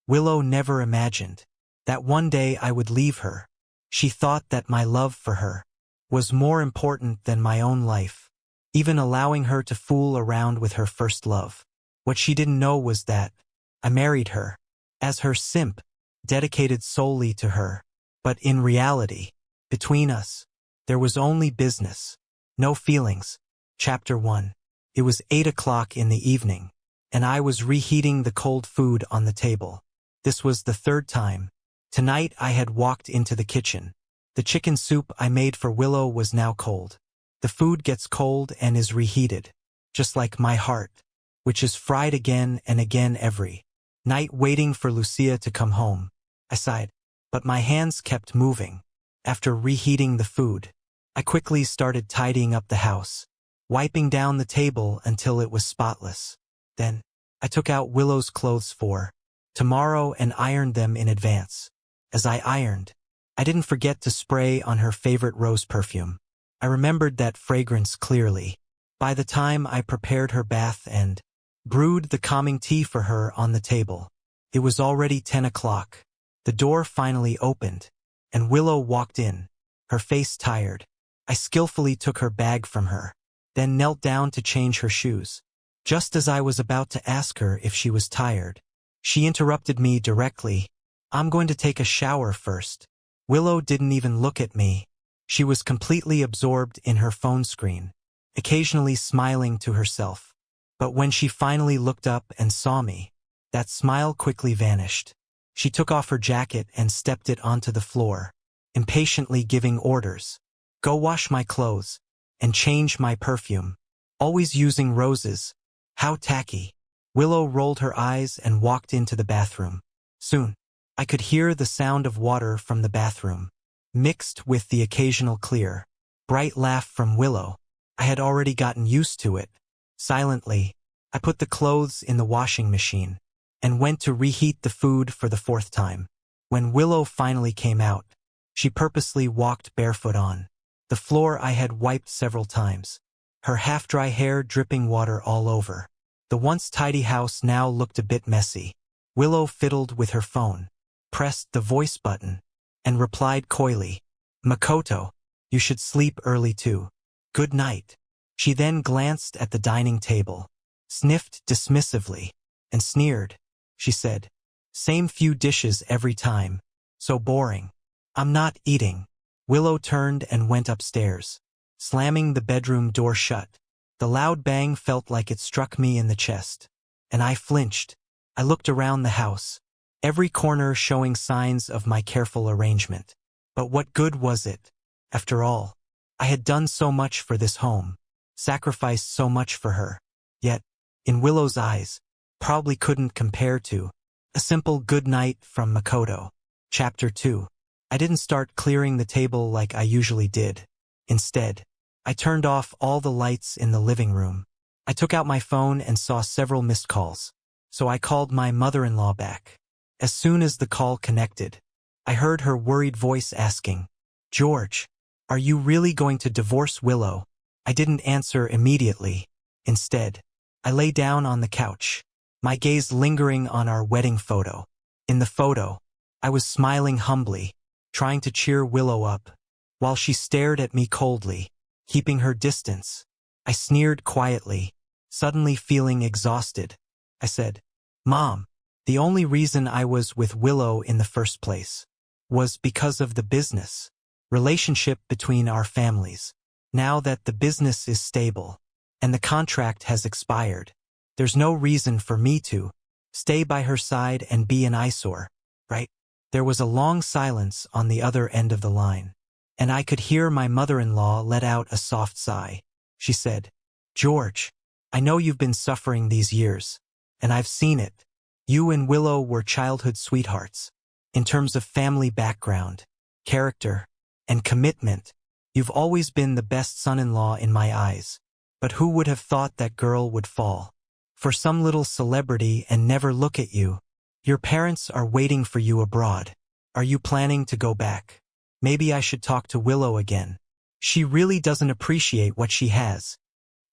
Willow never imagined that one day I would leave her. She thought that my love for her was more important than my own life, even allowing her to fool around with her first love. What she didn't know was that I married her as her simp, dedicated solely to her. But in reality, between us, there was only business, no feelings. Chapter 1. It was 8 o'clock in the evening, and I was reheating the cold food on the table. This was the third time. Tonight I had walked into the kitchen. The chicken soup I made for Willow was now cold. The food gets cold and is reheated, just like my heart, which is fried again and again every night waiting for Lucia to come home. I sighed, but my hands kept moving. After reheating the food, I quickly started tidying up the house, wiping down the table until it was spotless. Then, I took out Willow's clothes for tomorrow and ironed them in advance. As I ironed, I didn't forget to spray on her favorite rose perfume. I remembered that fragrance clearly. By the time I prepared her bath and brewed the calming tea for her on the table, it was already 10 o'clock. The door finally opened, and Willow walked in, her face tired. I skillfully took her bag from her, then knelt down to change her shoes. Just as I was about to ask her if she was tired, she interrupted me directly. "I'm going to take a shower first." Willow didn't even look at me. She was completely absorbed in her phone screen, occasionally smiling to herself. But when she finally looked up and saw me, that smile quickly vanished. She took off her jacket and stepped it onto the floor, impatiently giving orders. "Go wash my clothes and change my perfume. Always using roses. How tacky." Willow rolled her eyes and walked into the bathroom. Soon, I could hear the sound of water from the bathroom, mixed with the occasional clear, bright laugh from Willow. I had already gotten used to it. Silently, I put the clothes in the washing machine and went to reheat the food for the fourth time. When Willow finally came out, she purposely walked barefoot on the floor I had wiped several times, her half-dry hair dripping water all over. The once tidy house now looked a bit messy. Willow fiddled with her phone, pressed the voice button, and replied coyly, "Makoto, you should sleep early too. Good night." She then glanced at the dining table, sniffed dismissively, and sneered. She said, "Same few dishes every time. So boring. I'm not eating." Willow turned and went upstairs, slamming the bedroom door shut. The loud bang felt like it struck me in the chest, and I flinched. I looked around the house, every corner showing signs of my careful arrangement. But what good was it? After all, I had done so much for this home, sacrificed so much for her. Yet, in Willow's eyes, probably couldn't compare to a simple good night from Makoto. Chapter 2. I didn't start clearing the table like I usually did. Instead, I turned off all the lights in the living room. I took out my phone and saw several missed calls, so I called my mother-in-law back. As soon as the call connected, I heard her worried voice asking, "George, are you really going to divorce Willow?" I didn't answer immediately. Instead, I lay down on the couch, my gaze lingering on our wedding photo. In the photo, I was smiling humbly, trying to cheer Willow up, while she stared at me coldly, keeping her distance. I sneered quietly, suddenly feeling exhausted. I said, "Mom, the only reason I was with Willow in the first place was because of the business relationship between our families. Now that the business is stable and the contract has expired, there's no reason for me to stay by her side and be an eyesore, right?" There was a long silence on the other end of the line, and I could hear my mother-in-law let out a soft sigh. She said, "George, I know you've been suffering these years, and I've seen it. You and Willow were childhood sweethearts. In terms of family background, character, and commitment, you've always been the best son-in-law in my eyes. But who would have thought that girl would fall for some little celebrity and never look at you? Your parents are waiting for you abroad. Are you planning to go back? Maybe I should talk to Willow again. She really doesn't appreciate what she has."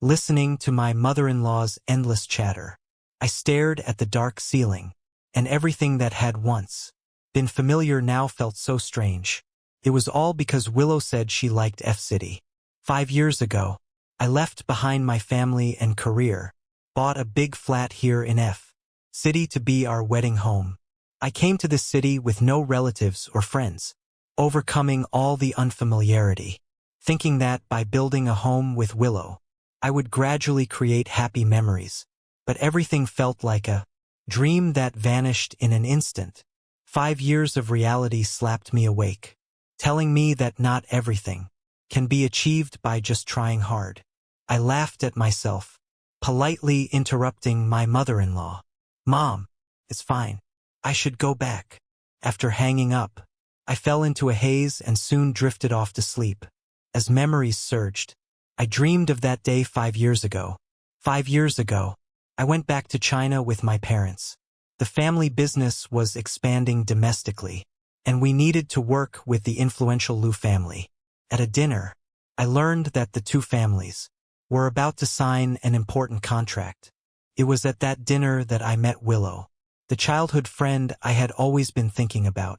Listening to my mother-in-law's endless chatter, I stared at the dark ceiling, and everything that had once been familiar now felt so strange. It was all because Willow said she liked F-City. 5 years ago, I left behind my family and career, bought a big flat here in F-City to be our wedding home. I came to this city with no relatives or friends, overcoming all the unfamiliarity, thinking that by building a home with Willow, I would gradually create happy memories. But everything felt like a dream that vanished in an instant. 5 years of reality slapped me awake, telling me that not everything can be achieved by just trying hard. I laughed at myself, politely interrupting my mother-in-law. "Mom, it's fine. I should go back." After hanging up, I fell into a haze and soon drifted off to sleep. As memories surged, I dreamed of that day 5 years ago. 5 years ago, I went back to China with my parents. The family business was expanding domestically, and we needed to work with the influential Liu family. At a dinner, I learned that the two families were about to sign an important contract. It was at that dinner that I met Willow, the childhood friend I had always been thinking about.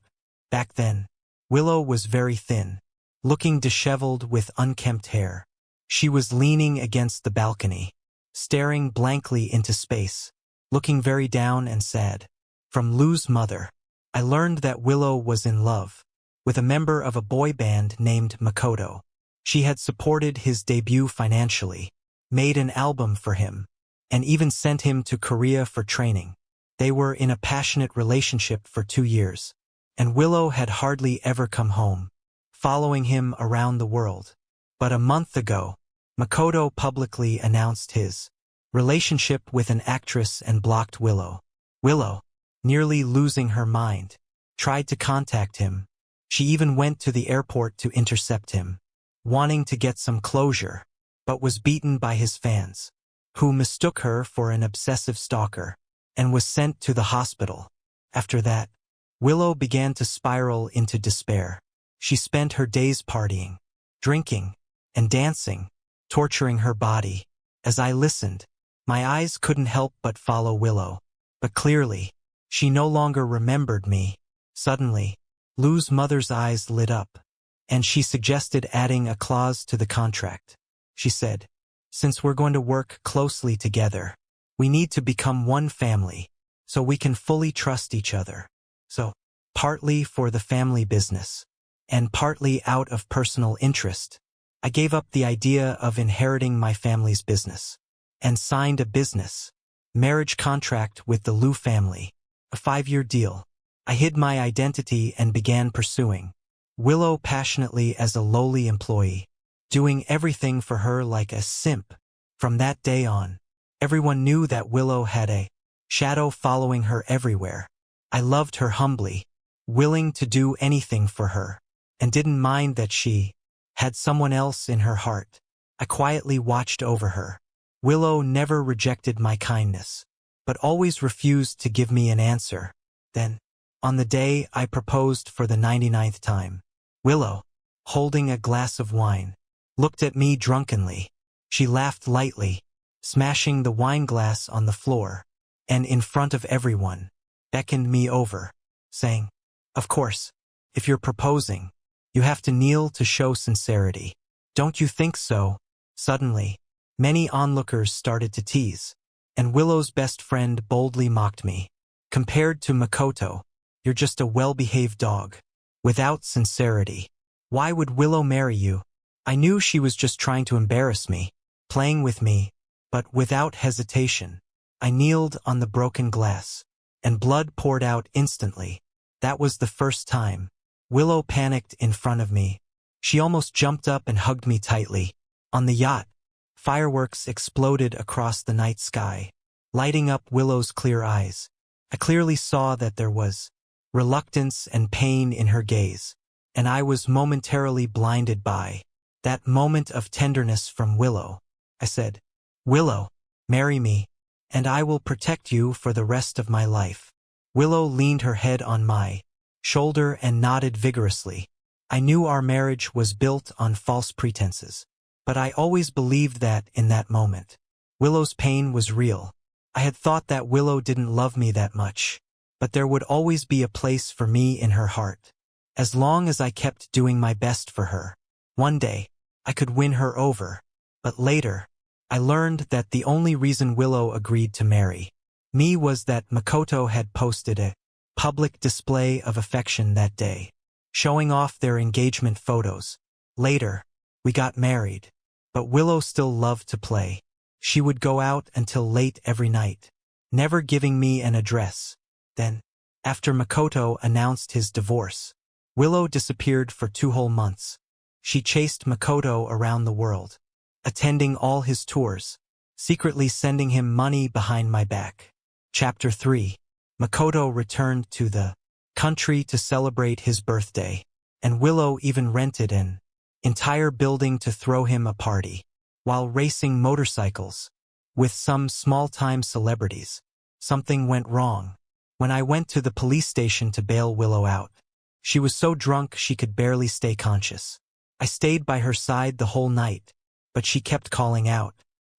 Back then, Willow was very thin, looking disheveled with unkempt hair. She was leaning against the balcony, staring blankly into space, looking very down and sad. From Liu's mother, I learned that Willow was in love with a member of a boy band named Makoto. She had supported his debut financially, made an album for him, and even sent him to Korea for training. They were in a passionate relationship for 2 years, and Willow had hardly ever come home, following him around the world. But a month ago, Makoto publicly announced his relationship with an actress and blocked Willow. Willow, nearly losing her mind, tried to contact him. She even went to the airport to intercept him, wanting to get some closure, but was beaten by his fans, who mistook her for an obsessive stalker, and was sent to the hospital. After that, Willow began to spiral into despair. She spent her days partying, drinking, and dancing, torturing her body. As I listened, my eyes couldn't help but follow Willow. But clearly, she no longer remembered me. Suddenly, Liu's mother's eyes lit up, and she suggested adding a clause to the contract. She said, "Since we're going to work closely together, we need to become one family, so we can fully trust each other." So, partly for the family business, and partly out of personal interest, I gave up the idea of inheriting my family's business, and signed a business marriage contract with the Liu family, a 5-year deal. I hid my identity and began pursuing Willow passionately as a lowly employee, doing everything for her like a simp. From that day on, everyone knew that Willow had a shadow following her everywhere. I loved her humbly, willing to do anything for her, and didn't mind that she had someone else in her heart. I quietly watched over her. Willow never rejected my kindness, but always refused to give me an answer. Then, on the day I proposed for the 99th time, Willow, holding a glass of wine, looked at me drunkenly. She laughed lightly, smashing the wine glass on the floor, and in front of everyone, beckoned me over, saying, "Of course, if you're proposing, you have to kneel to show sincerity. Don't you think so?" Suddenly, many onlookers started to tease, and Willow's best friend boldly mocked me. "Compared to Makoto, you're just a well-behaved dog. Without sincerity, why would Willow marry you?" I knew she was just trying to embarrass me, playing with me, but without hesitation, I kneeled on the broken glass, and blood poured out instantly. That was the first time. Willow panicked in front of me. She almost jumped up and hugged me tightly. On the yacht, fireworks exploded across the night sky, lighting up Willow's clear eyes. I clearly saw that there was reluctance and pain in her gaze, and I was momentarily blinded by that moment of tenderness from Willow. I said, "Willow, marry me, and I will protect you for the rest of my life." Willow leaned her head on my shoulder and nodded vigorously. I knew our marriage was built on false pretenses, but I always believed that in that moment, Willow's pain was real. I had thought that Willow didn't love me that much, but there would always be a place for me in her heart. As long as I kept doing my best for her. One day, I could win her over. But later, I learned that the only reason Willow agreed to marry me was that Makoto had posted a public display of affection that day, showing off their engagement photos. Later, we got married. But Willow still loved to play. She would go out until late every night, never giving me an address. Then, after Makoto announced his divorce, Willow disappeared for 2 whole months. She chased Makoto around the world, attending all his tours, secretly sending him money behind my back. Chapter 3. Makoto returned to the country to celebrate his birthday, and Willow even rented an entire building to throw him a party, while racing motorcycles with some small-time celebrities. Something went wrong. When I went to the police station to bail Willow out, she was so drunk she could barely stay conscious. I stayed by her side the whole night, but she kept calling out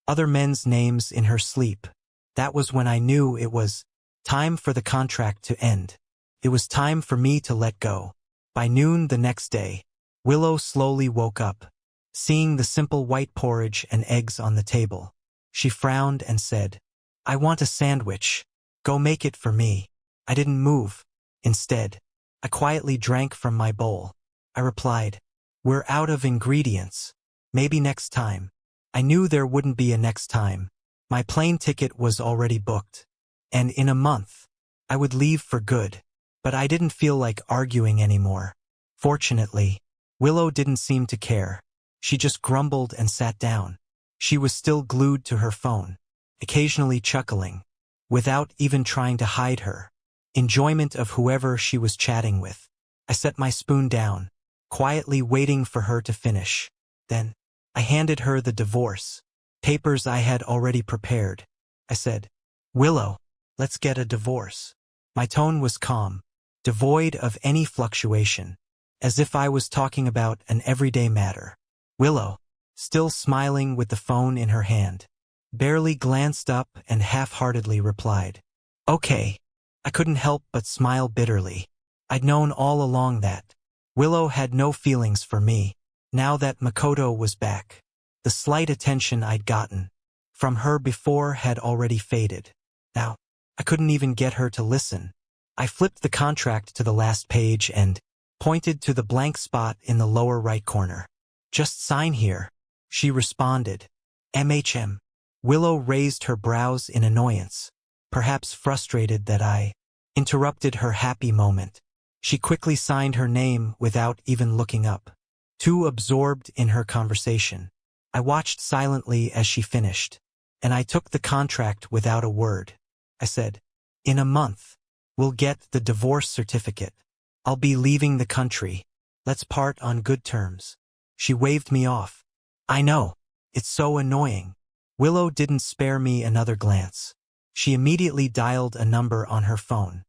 other men's names in her sleep. That was when I knew it was time for the contract to end. It was time for me to let go. By noon the next day, Willow slowly woke up, seeing the simple white porridge and eggs on the table. She frowned and said, "I want a sandwich. Go make it for me." I didn't move. Instead, I quietly drank from my bowl. I replied, "We're out of ingredients. Maybe next time." I knew there wouldn't be a next time. My plane ticket was already booked. And in a month, I would leave for good. But I didn't feel like arguing anymore. Fortunately, Willow didn't seem to care. She just grumbled and sat down. She was still glued to her phone, occasionally chuckling, without even trying to hide her enjoyment of whoever she was chatting with. I set my spoon down, quietly waiting for her to finish. Then, I handed her the divorce papers I had already prepared. I said, "Willow, let's get a divorce." My tone was calm, devoid of any fluctuation, as if I was talking about an everyday matter. Willow, still smiling with the phone in her hand, barely glanced up and half-heartedly replied, "Okay." I couldn't help but smile bitterly. I'd known all along that Willow had no feelings for me. Now that Makoto was back, the slight attention I'd gotten from her before had already faded. Now, I couldn't even get her to listen. I flipped the contract to the last page and pointed to the blank spot in the lower right corner. "Just sign here," she responded. "MHM. Willow raised her brows in annoyance, perhaps frustrated that I interrupted her happy moment. She quickly signed her name without even looking up, too absorbed in her conversation. I watched silently as she finished, and I took the contract without a word. I said, "In a month, we'll get the divorce certificate. I'll be leaving the country. Let's part on good terms." She waved me off. "I know. It's so annoying." Willow didn't spare me another glance. She immediately dialed a number on her phone,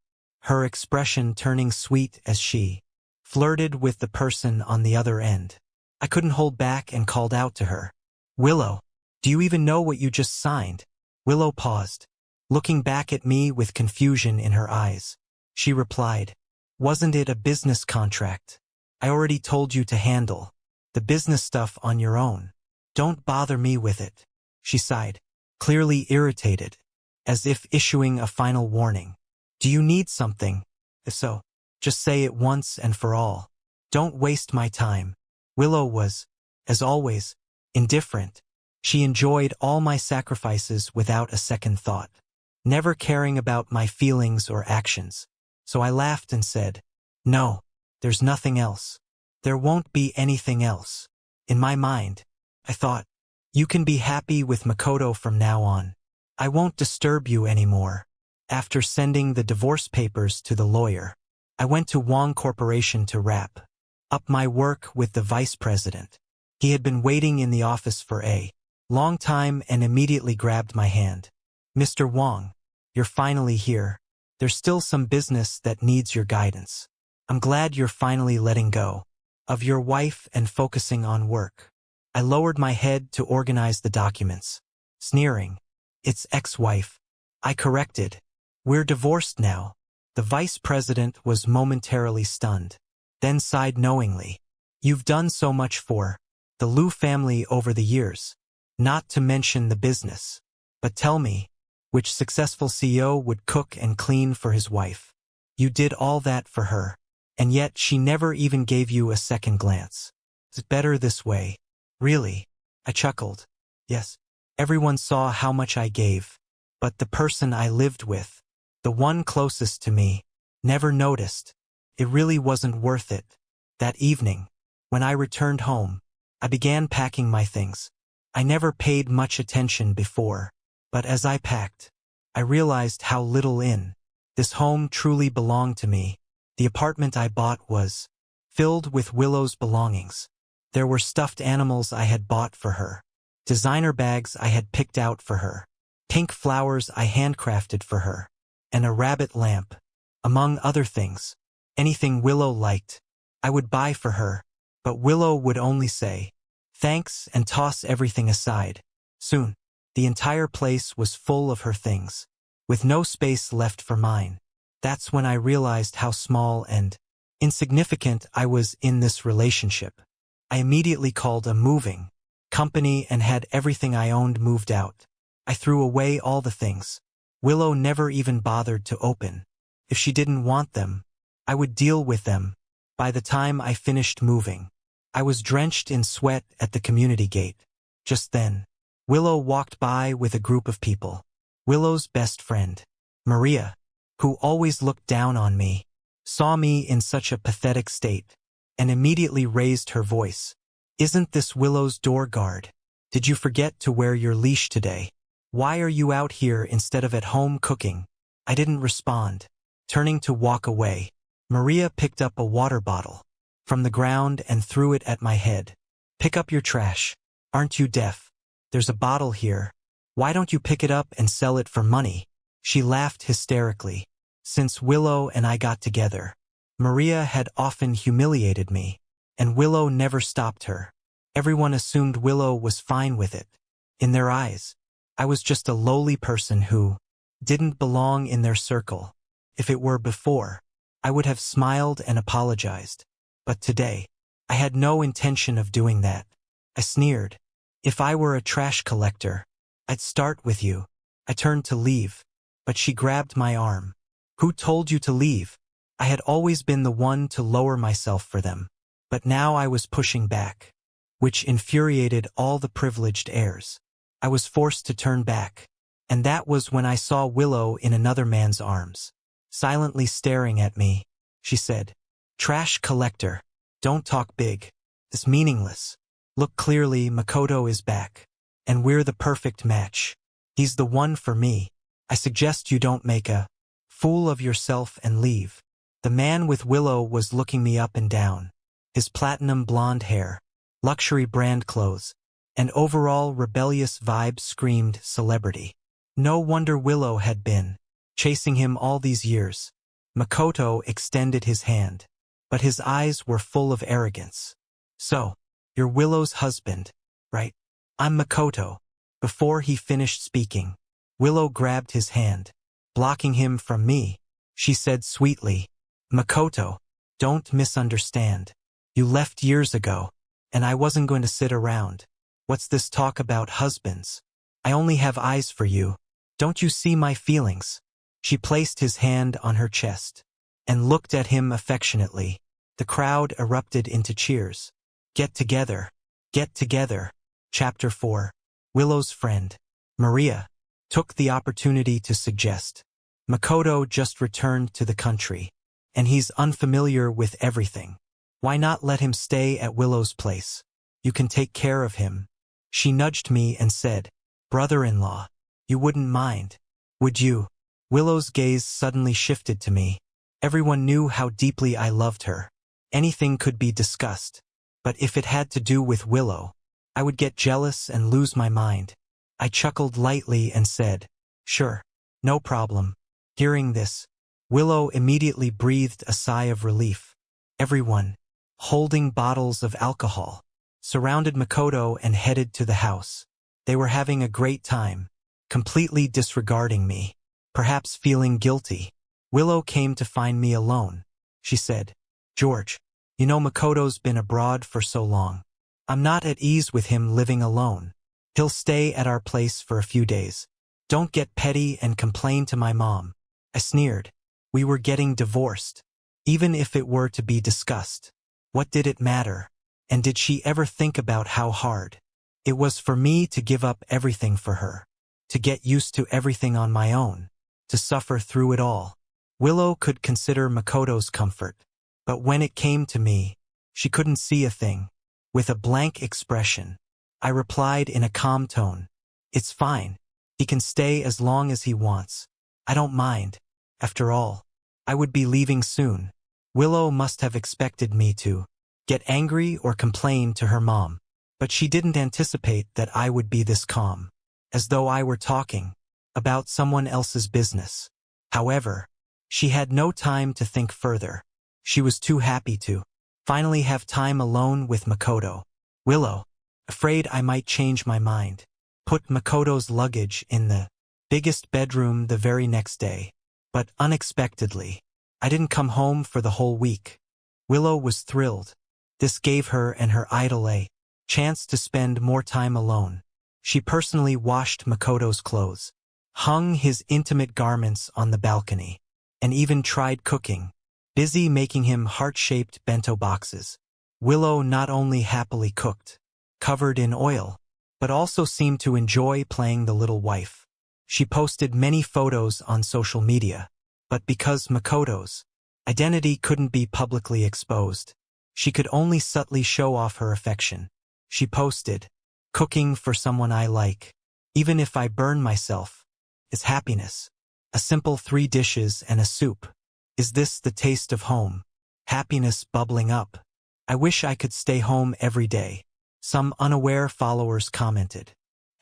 her expression turning sweet as she flirted with the person on the other end. I couldn't hold back and called out to her, "Willow, do you even know what you just signed?" Willow paused, looking back at me with confusion in her eyes. She replied, "Wasn't it a business contract? I already told you to handle the business stuff on your own. Don't bother me with it." She sighed, clearly irritated, as if issuing a final warning. "Do you need something? If so, just say it once and for all. Don't waste my time." Willow was, as always, indifferent. She enjoyed all my sacrifices without a second thought, never caring about my feelings or actions. So I laughed and said, "No, there's nothing else. There won't be anything else." In my mind, I thought, "You can be happy with Makoto from now on. I won't disturb you anymore." After sending the divorce papers to the lawyer, I went to Wong Corporation to wrap up my work with the vice president. He had been waiting in the office for a long time and immediately grabbed my hand. "Mr. Wong, you're finally here. There's still some business that needs your guidance. I'm glad you're finally letting go of your wife and focusing on work." I lowered my head to organize the documents, sneering, "It's ex-wife." I corrected, "We're divorced now." The vice president was momentarily stunned, then sighed knowingly. You've done so much for the Liu family over the years, not to mention the business. But tell me, which successful CEO would cook and clean for his wife? You did all that for her, and yet she never even gave you a second glance. It's better this way. Really? I chuckled. Yes. Everyone saw how much I gave, but the person I lived with, the one closest to me, never noticed. It really wasn't worth it. That evening, when I returned home, I began packing my things. I never paid much attention before, but as I packed, I realized how little in this home truly belonged to me. The apartment I bought was filled with Willow's belongings. There were stuffed animals I had bought for her, designer bags I had picked out for her, pink flowers I handcrafted for her, and a rabbit lamp, among other things. Anything Willow liked, I would buy for her, but Willow would only say, thanks, and toss everything aside. Soon, the entire place was full of her things, with no space left for mine. That's when I realized how small and insignificant I was in this relationship. I immediately called a moving company and had everything I owned moved out. I threw away all the things Willow never even bothered to open. If she didn't want them, I would deal with them. By the time I finished moving, I was drenched in sweat at the community gate. Just then, Willow walked by with a group of people. Willow's best friend, Maria, who always looked down on me, saw me in such a pathetic state, and immediately raised her voice. Isn't this Willow's door guard? Did you forget to wear your leash today? Why are you out here instead of at home cooking? I didn't respond. Turning to walk away, Maria picked up a water bottle from the ground and threw it at my head. Pick up your trash. Aren't you deaf? There's a bottle here. Why don't you pick it up and sell it for money? She laughed hysterically. Since Willow and I got together, Maria had often humiliated me, and Willow never stopped her. Everyone assumed Willow was fine with it. In their eyes, I was just a lowly person who didn't belong in their circle. If it were before, I would have smiled and apologized. But today, I had no intention of doing that. I sneered. If I were a trash collector, I'd start with you. I turned to leave, but she grabbed my arm. Who told you to leave? I had always been the one to lower myself for them, but now I was pushing back, which infuriated all the privileged heirs. I was forced to turn back, and that was when I saw Willow in another man's arms, silently staring at me. She said, "Trash collector, don't talk big. It's meaningless. Look clearly, Makoto is back, and we're the perfect match. He's the one for me. I suggest you don't make a fool of yourself and leave." The man with Willow was looking me up and down. His platinum blonde hair, luxury brand clothes, and overall rebellious vibe screamed celebrity. No wonder Willow had been chasing him all these years. Makoto extended his hand, but his eyes were full of arrogance. "So, you're Willow's husband, right?" "I'm Makoto." Before he finished speaking, Willow grabbed his hand, blocking him from me. She said sweetly, "Makoto, don't misunderstand. You left years ago, and I wasn't going to sit around. What's this talk about husbands? I only have eyes for you. Don't you see my feelings?" She placed his hand on her chest and looked at him affectionately. The crowd erupted into cheers. Get together. Get together. Chapter 4. Willow's friend, Maria, took the opportunity to suggest, "Makoto just returned to the country, and he's unfamiliar with everything. Why not let him stay at Willow's place? You can take care of him." She nudged me and said, "Brother-in-law, you wouldn't mind, would you?" Willow's gaze suddenly shifted to me. Everyone knew how deeply I loved her. Anything could be discussed. But if it had to do with Willow, I would get jealous and lose my mind. I chuckled lightly and said, "Sure, no problem." Hearing this, Willow immediately breathed a sigh of relief. Everyone, holding bottles of alcohol, surrounded Makoto and headed to the house. They were having a great time, completely disregarding me, perhaps feeling guilty. Willow came to find me alone. She said, "George, you know Makoto's been abroad for so long. I'm not at ease with him living alone. He'll stay at our place for a few days. Don't get petty and complain to my mom." I sneered. We were getting divorced. Even if it were to be discussed, what did it matter? And did she ever think about how hard it was for me to give up everything for her, to get used to everything on my own, to suffer through it all? Willow could consider Makoto's comfort, but when it came to me, she couldn't see a thing. With a blank expression, I replied in a calm tone, "It's fine. He can stay as long as he wants. I don't mind. After all, I would be leaving soon." Willow must have expected me to get angry or complain to her mom, but she didn't anticipate that I would be this calm, as though I were talking about someone else's business. However, she had no time to think further. She was too happy to finally have time alone with Makoto. Willow, afraid I might change my mind, put Makoto's luggage in the biggest bedroom the very next day. But unexpectedly, I didn't come home for the whole week. Willow was thrilled. This gave her and her idol a chance to spend more time alone. She personally washed Makoto's clothes, hung his intimate garments on the balcony, and even tried cooking, busy making him heart-shaped bento boxes. Willow not only happily cooked, covered in oil, but also seemed to enjoy playing the little wife. She posted many photos on social media, but because Makoto's identity couldn't be publicly exposed, she could only subtly show off her affection. She posted, "Cooking for someone I like. Even if I burn myself, it's happiness. A simple 3 dishes and a soup. Is this the taste of home? Happiness bubbling up. I wish I could stay home every day." Some unaware followers commented,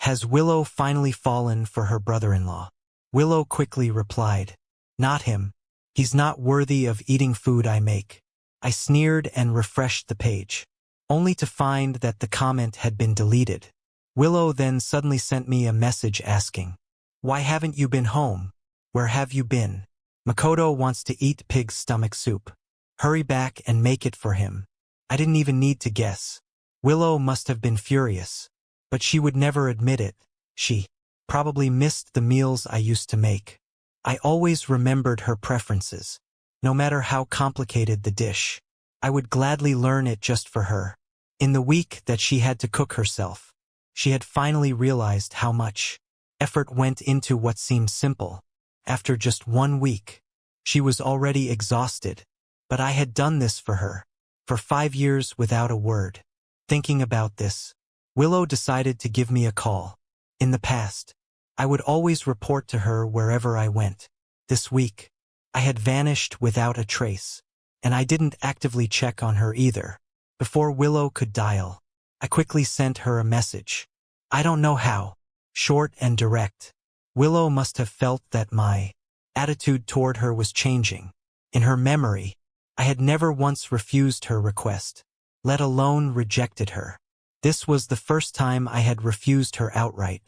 "Has Willow finally fallen for her brother-in-law?" Willow quickly replied, "Not him. He's not worthy of eating food I make." I sneered and refreshed the page, only to find that the comment had been deleted. Willow then suddenly sent me a message asking, "Why haven't you been home? Where have you been? Makoto wants to eat pig's stomach soup. Hurry back and make it for him." I didn't even need to guess. Willow must have been furious, but she would never admit it. She probably missed the meals I used to make. I always remembered her preferences. No matter how complicated the dish, I would gladly learn it just for her. In the week that she had to cook herself, she had finally realized how much effort went into what seemed simple. After just 1 week, she was already exhausted, but I had done this for her, for 5 years without a word. Thinking about this, Willow decided to give me a call. In the past, I would always report to her wherever I went. This week, I had vanished without a trace, and I didn't actively check on her either. Before Willow could dial, I quickly sent her a message. I don't know how. Short and direct. Willow must have felt that my attitude toward her was changing. In her memory, I had never once refused her request, let alone rejected her. This was the first time I had refused her outright.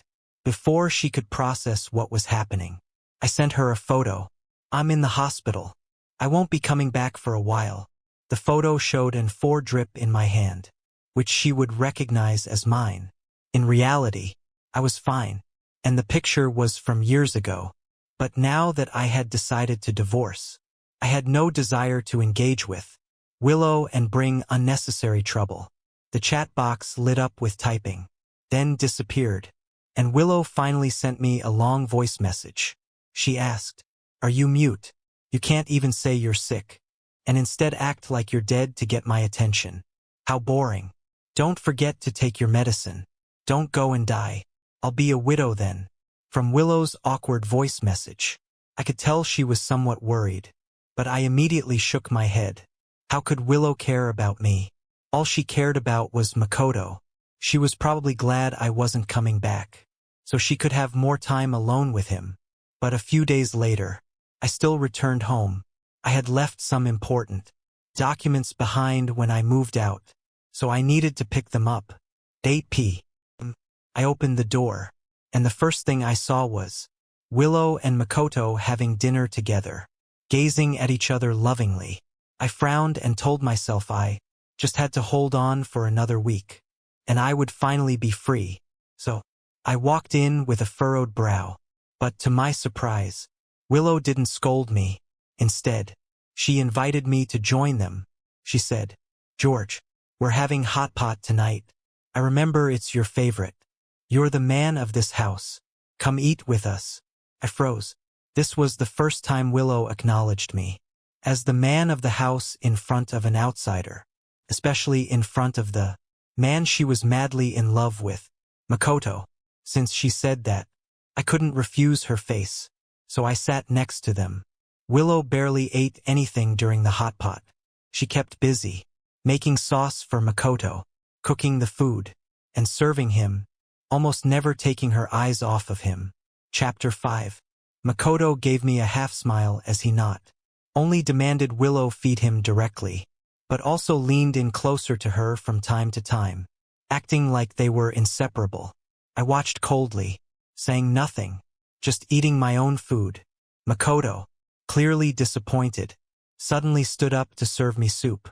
Before she could process what was happening, I sent her a photo. "I'm in the hospital. I won't be coming back for a while." The photo showed an 4 drip in my hand, which she would recognize as mine. In reality, I was fine, and the picture was from years ago. But now that I had decided to divorce, I had no desire to engage with Willow and bring unnecessary trouble. The chat box lit up with typing, then disappeared, and Willow finally sent me a long voice message. She asked, "Are you mute? You can't even say you're sick, and instead act like you're dead to get my attention. How boring. Don't forget to take your medicine. Don't go and die. I'll be a widow then." From Willow's awkward voice message, I could tell she was somewhat worried, but I immediately shook my head. How could Willow care about me? All she cared about was Makoto. She was probably glad I wasn't coming back, so she could have more time alone with him. But a few days later, I still returned home. I had left some important documents behind when I moved out, so I needed to pick them up. 8 p.m. I opened the door, and the first thing I saw was Willow and Makoto having dinner together. gazing at each other lovingly. I frowned and told myself I just had to hold on for another week, and I would finally be free. So, I walked in with a furrowed brow. But to my surprise, Willow didn't scold me. Instead, she invited me to join them. She said, "George, we're having hot pot tonight. I remember it's your favorite. You're the man of this house. Come eat with us." I froze. This was the first time Willow acknowledged me as the man of the house in front of an outsider, especially in front of the man she was madly in love with, Makoto. Since she said that, I couldn't refuse her face, so I sat next to them. Willow barely ate anything during the hot pot. She kept busy, making sauce for Makoto, cooking the food, and serving him, almost never taking her eyes off of him. Chapter 5. Makoto gave me a half-smile as he not only demanded Willow feed him directly, but also leaned in closer to her from time to time, acting like they were inseparable. I watched coldly, saying nothing, just eating my own food. Makoto, clearly disappointed, suddenly stood up to serve me soup.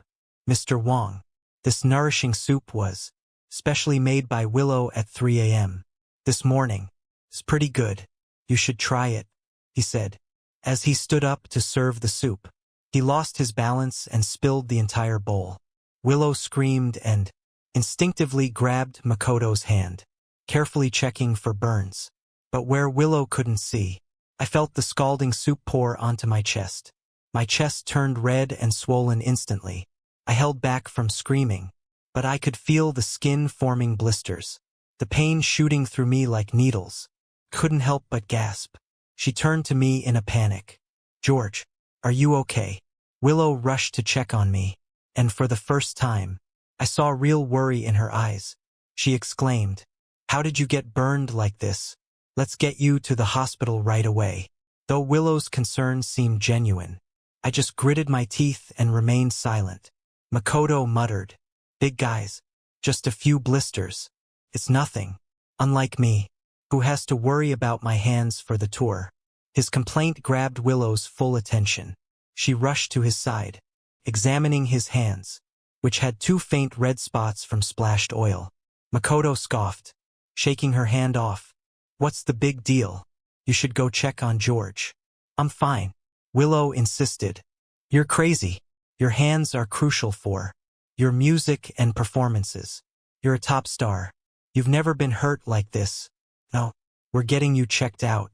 "Mr. Wong, this nourishing soup was specially made by Willow at 3 a.m. this morning. It's pretty good. You should try it," he said. As he stood up to serve the soup, he lost his balance and spilled the entire bowl. Willow screamed and instinctively grabbed Makoto's hand, carefully checking for burns. But where Willow couldn't see, I felt the scalding soup pour onto my chest. My chest turned red and swollen instantly. I held back from screaming, but I could feel the skin forming blisters, the pain shooting through me like needles. Couldn't help but gasp. She turned to me in a panic. "George, are you okay?" Willow rushed to check on me, and for the first time, I saw real worry in her eyes. She exclaimed, "How did you get burned like this? Let's get you to the hospital right away." Though Willow's concerns seemed genuine, I just gritted my teeth and remained silent. Makoto muttered, "Big guys, just a few blisters. It's nothing." Unlike me, who has to worry about my hands for the tour. His complaint grabbed Willow's full attention. She rushed to his side, examining his hands, which had 2 faint red spots from splashed oil. Makoto scoffed, shaking her hand off. "What's the big deal? You should go check on George." "I'm fine," Willow insisted. "You're crazy. Your hands are crucial for your music and performances. You're a top star. You've never been hurt like this. No, we're getting you checked out."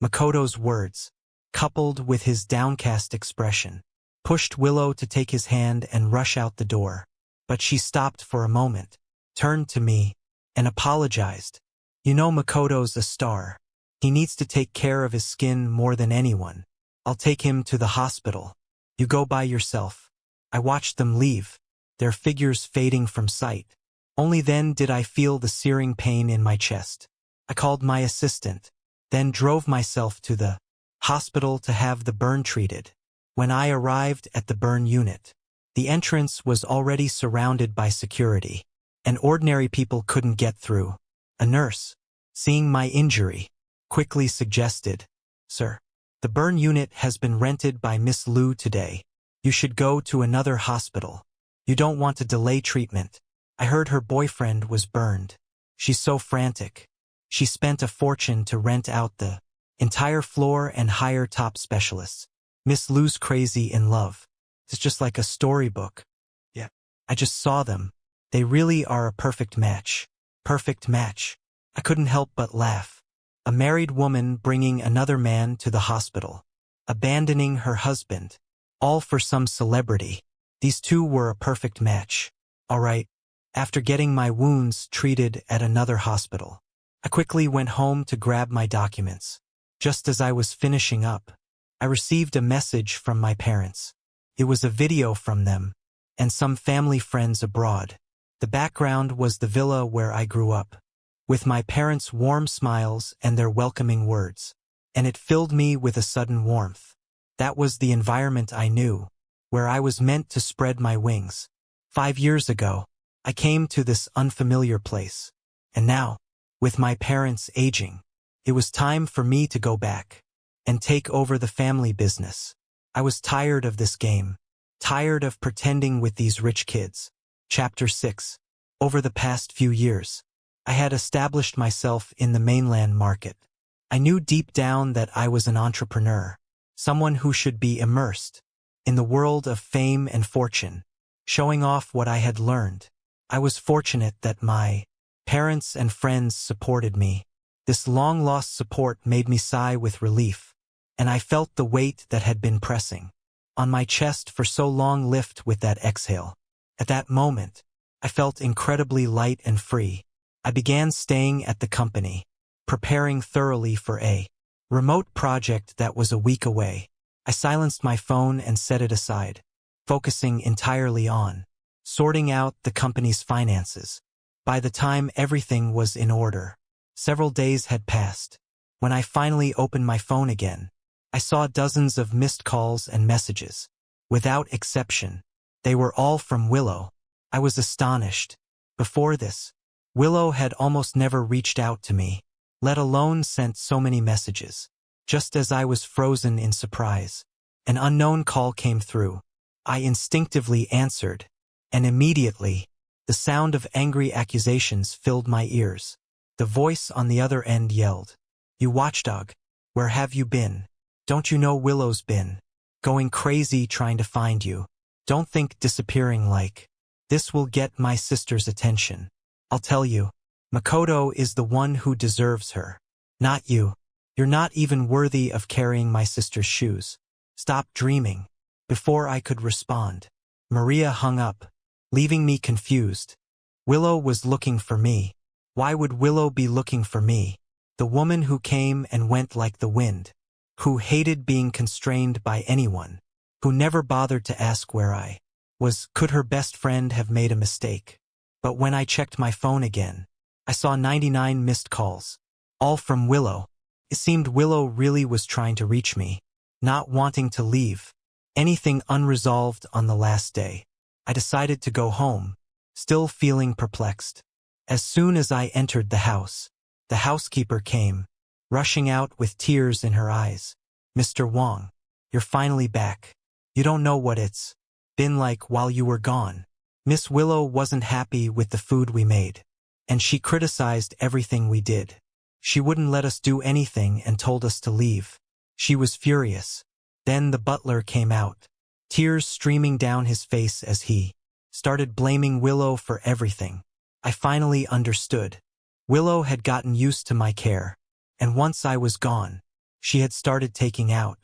Makoto's words, coupled with his downcast expression, pushed Willow to take his hand and rush out the door. But she stopped for a moment, turned to me, and apologized. "You know Makoto's a star. He needs to take care of his skin more than anyone. I'll take him to the hospital. You go by yourself." I watched them leave, their figures fading from sight. Only then did I feel the searing pain in my chest. I called my assistant, then drove myself to the hospital to have the burn treated. When I arrived at the burn unit, the entrance was already surrounded by security, and ordinary people couldn't get through. A nurse, seeing my injury, quickly suggested, "Sir, the burn unit has been rented by Miss Liu today. You should go to another hospital. You don't want to delay treatment. I heard her boyfriend was burned. She's so frantic. She spent a fortune to rent out the entire floor and hire top specialists. Miss Liu's crazy in love. It's just like a storybook." "Yeah, I just saw them. They really are a perfect match." Perfect match. I couldn't help but laugh. A married woman bringing another man to the hospital, abandoning her husband, all for some celebrity. These two were a perfect match. All right. After getting my wounds treated at another hospital, I quickly went home to grab my documents. Just as I was finishing up, I received a message from my parents. It was a video from them and some family friends abroad. The background was the villa where I grew up, with my parents' warm smiles and their welcoming words, and it filled me with a sudden warmth. That was the environment I knew, where I was meant to spread my wings. 5 years ago, I came to this unfamiliar place, and now, with my parents aging, it was time for me to go back and take over the family business. I was tired of this game. Tired of pretending with these rich kids. Chapter 6. Over the past few years, I had established myself in the mainland market. I knew deep down that I was an entrepreneur, someone who should be immersed in the world of fame and fortune, showing off what I had learned. I was fortunate that my parents and friends supported me. This long-lost support made me sigh with relief, and I felt the weight that had been pressing on my chest for so long lift with that exhale. At that moment, I felt incredibly light and free. I began staying at the company, preparing thoroughly for a remote project that was a week away. I silenced my phone and set it aside, focusing entirely on sorting out the company's finances. By the time everything was in order, several days had passed. When I finally opened my phone again, I saw dozens of missed calls and messages. Without exception, they were all from Willow. I was astonished. Before this, Willow had almost never reached out to me, let alone sent so many messages. Just as I was frozen in surprise, an unknown call came through. I instinctively answered, and immediately, the sound of angry accusations filled my ears. The voice on the other end yelled, "You watchdog, where have you been? Don't you know Willow's been going crazy trying to find you? Don't think disappearing like this will get my sister's attention. I'll tell you, Makoto is the one who deserves her, not you. You're not even worthy of carrying my sister's shoes. Stop dreaming." Before I could respond, Maria hung up, leaving me confused. Willow was looking for me. Why would Willow be looking for me? The woman who came and went like the wind, who hated being constrained by anyone, who never bothered to ask where I was. Could her best friend have made a mistake? But when I checked my phone again, I saw 99 missed calls, all from Willow. It seemed Willow really was trying to reach me, not wanting to leave anything unresolved on the last day. I decided to go home, still feeling perplexed. As soon as I entered the house, the housekeeper came, rushing out with tears in her eyes. "Mr. Wong, you're finally back. You don't know what it's been like while you were gone." Miss Willow wasn't happy with the food we made, and she criticized everything we did. She wouldn't let us do anything and told us to leave. She was furious. Then the butler came out, tears streaming down his face as he started blaming Willow for everything. I finally understood. Willow had gotten used to my care, and once I was gone, she had started taking out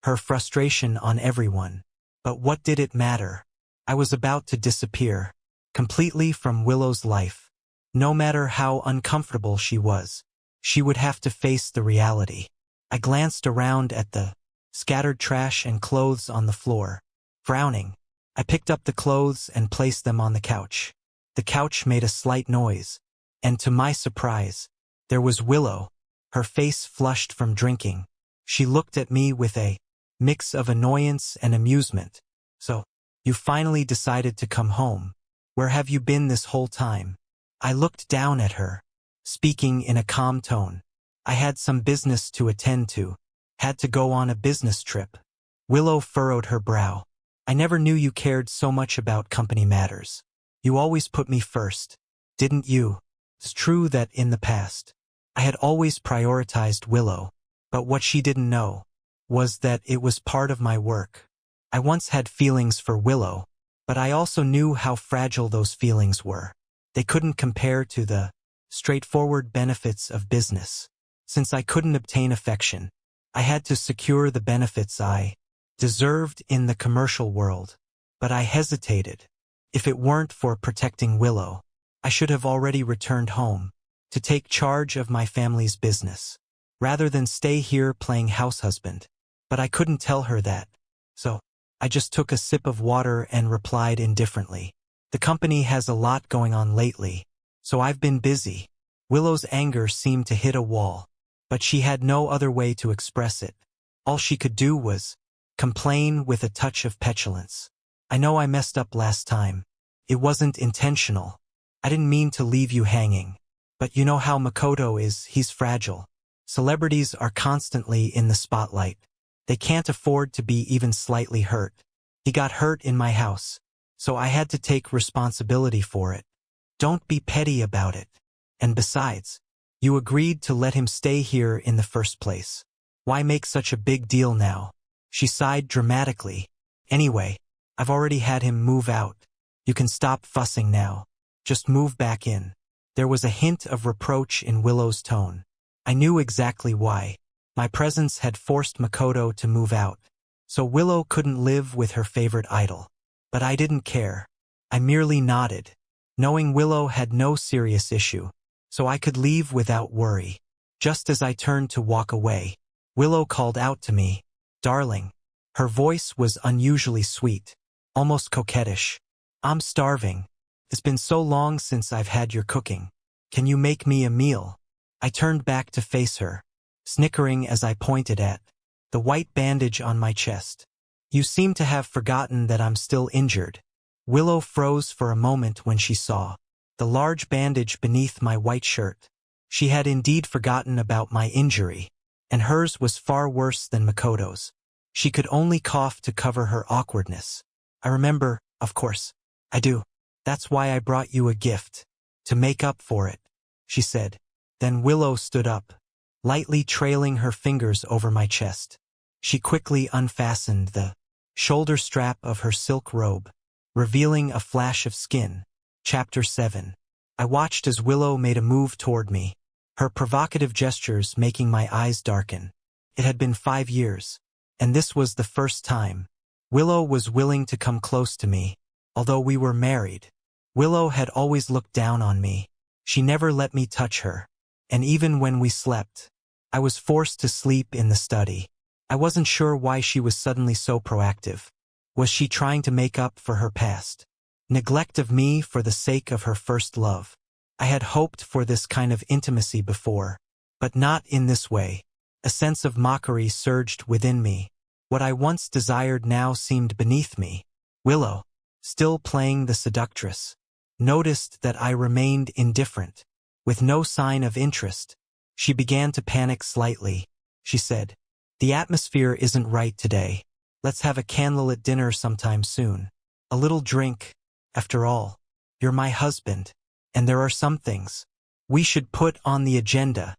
her frustration on everyone. But what did it matter? I was about to disappear completely from Willow's life. No matter how uncomfortable she was, she would have to face the reality. I glanced around at the scattered trash and clothes on the floor. Frowning, I picked up the clothes and placed them on the couch. The couch made a slight noise, and to my surprise, there was Willow, her face flushed from drinking. She looked at me with a mix of annoyance and amusement. "So, you finally decided to come home. Where have you been this whole time?" I looked down at her, speaking in a calm tone. "I had some business to attend to. Had to go on a business trip." Willow furrowed her brow. "I never knew you cared so much about company matters. You always put me first, didn't you?" It's true that in the past, I had always prioritized Willow, but what she didn't know was that it was part of my work. I once had feelings for Willow, but I also knew how fragile those feelings were. They couldn't compare to the straightforward benefits of business. Since I couldn't obtain affection, I had to secure the benefits I deserved in the commercial world. But I hesitated. If it weren't for protecting Willow, I should have already returned home to take charge of my family's business, rather than stay here playing house husband. But I couldn't tell her that. So, I just took a sip of water and replied indifferently. "The company has a lot going on lately, so I've been busy." Willow's anger seemed to hit a wall, but she had no other way to express it. All she could do was complain with a touch of petulance. "I know I messed up last time. It wasn't intentional. I didn't mean to leave you hanging. But you know how Makoto is, he's fragile. Celebrities are constantly in the spotlight. They can't afford to be even slightly hurt. He got hurt in my house, so I had to take responsibility for it. Don't be petty about it. And besides, you agreed to let him stay here in the first place. Why make such a big deal now? She sighed dramatically. Anyway, I've already had him move out. You can stop fussing now. Just move back in. There was a hint of reproach in Willow's tone. I knew exactly why. My presence had forced Makoto to move out, so Willow couldn't live with her favorite idol. But I didn't care. I merely nodded, knowing Willow had no serious issue, so I could leave without worry. Just as I turned to walk away, Willow called out to me, "Darling." Her voice was unusually sweet, almost coquettish. "I'm starving. It's been so long since I've had your cooking. Can you make me a meal?" I turned back to face her, snickering as I pointed at the white bandage on my chest. "You seem to have forgotten that I'm still injured." Willow froze for a moment when she saw the large bandage beneath my white shirt. She had indeed forgotten about my injury, and hers was far worse than Makoto's. She could only cough to cover her awkwardness. "I remember, of course. I do. That's why I brought you a gift. To make up for it," she said. Then Willow stood up, lightly trailing her fingers over my chest. She quickly unfastened the shoulder strap of her silk robe, revealing a flash of skin. Chapter 7. I watched as Willow made a move toward me, her provocative gestures making my eyes darken. It had been 5 years, and this was the first time Willow was willing to come close to me. Although we were married, Willow had always looked down on me. She never let me touch her, and even when we slept, I was forced to sleep in the study. I wasn't sure why she was suddenly so proactive. Was she trying to make up for her past neglect of me for the sake of her first love? I had hoped for this kind of intimacy before, but not in this way. A sense of mockery surged within me. What I once desired now seemed beneath me. Willow, still playing the seductress, noticed that I remained indifferent, with no sign of interest. She began to panic slightly. She said, "The atmosphere isn't right today. Let's have a candlelit dinner sometime soon. A little drink. After all, you're my husband, and there are some things we should put on the agenda."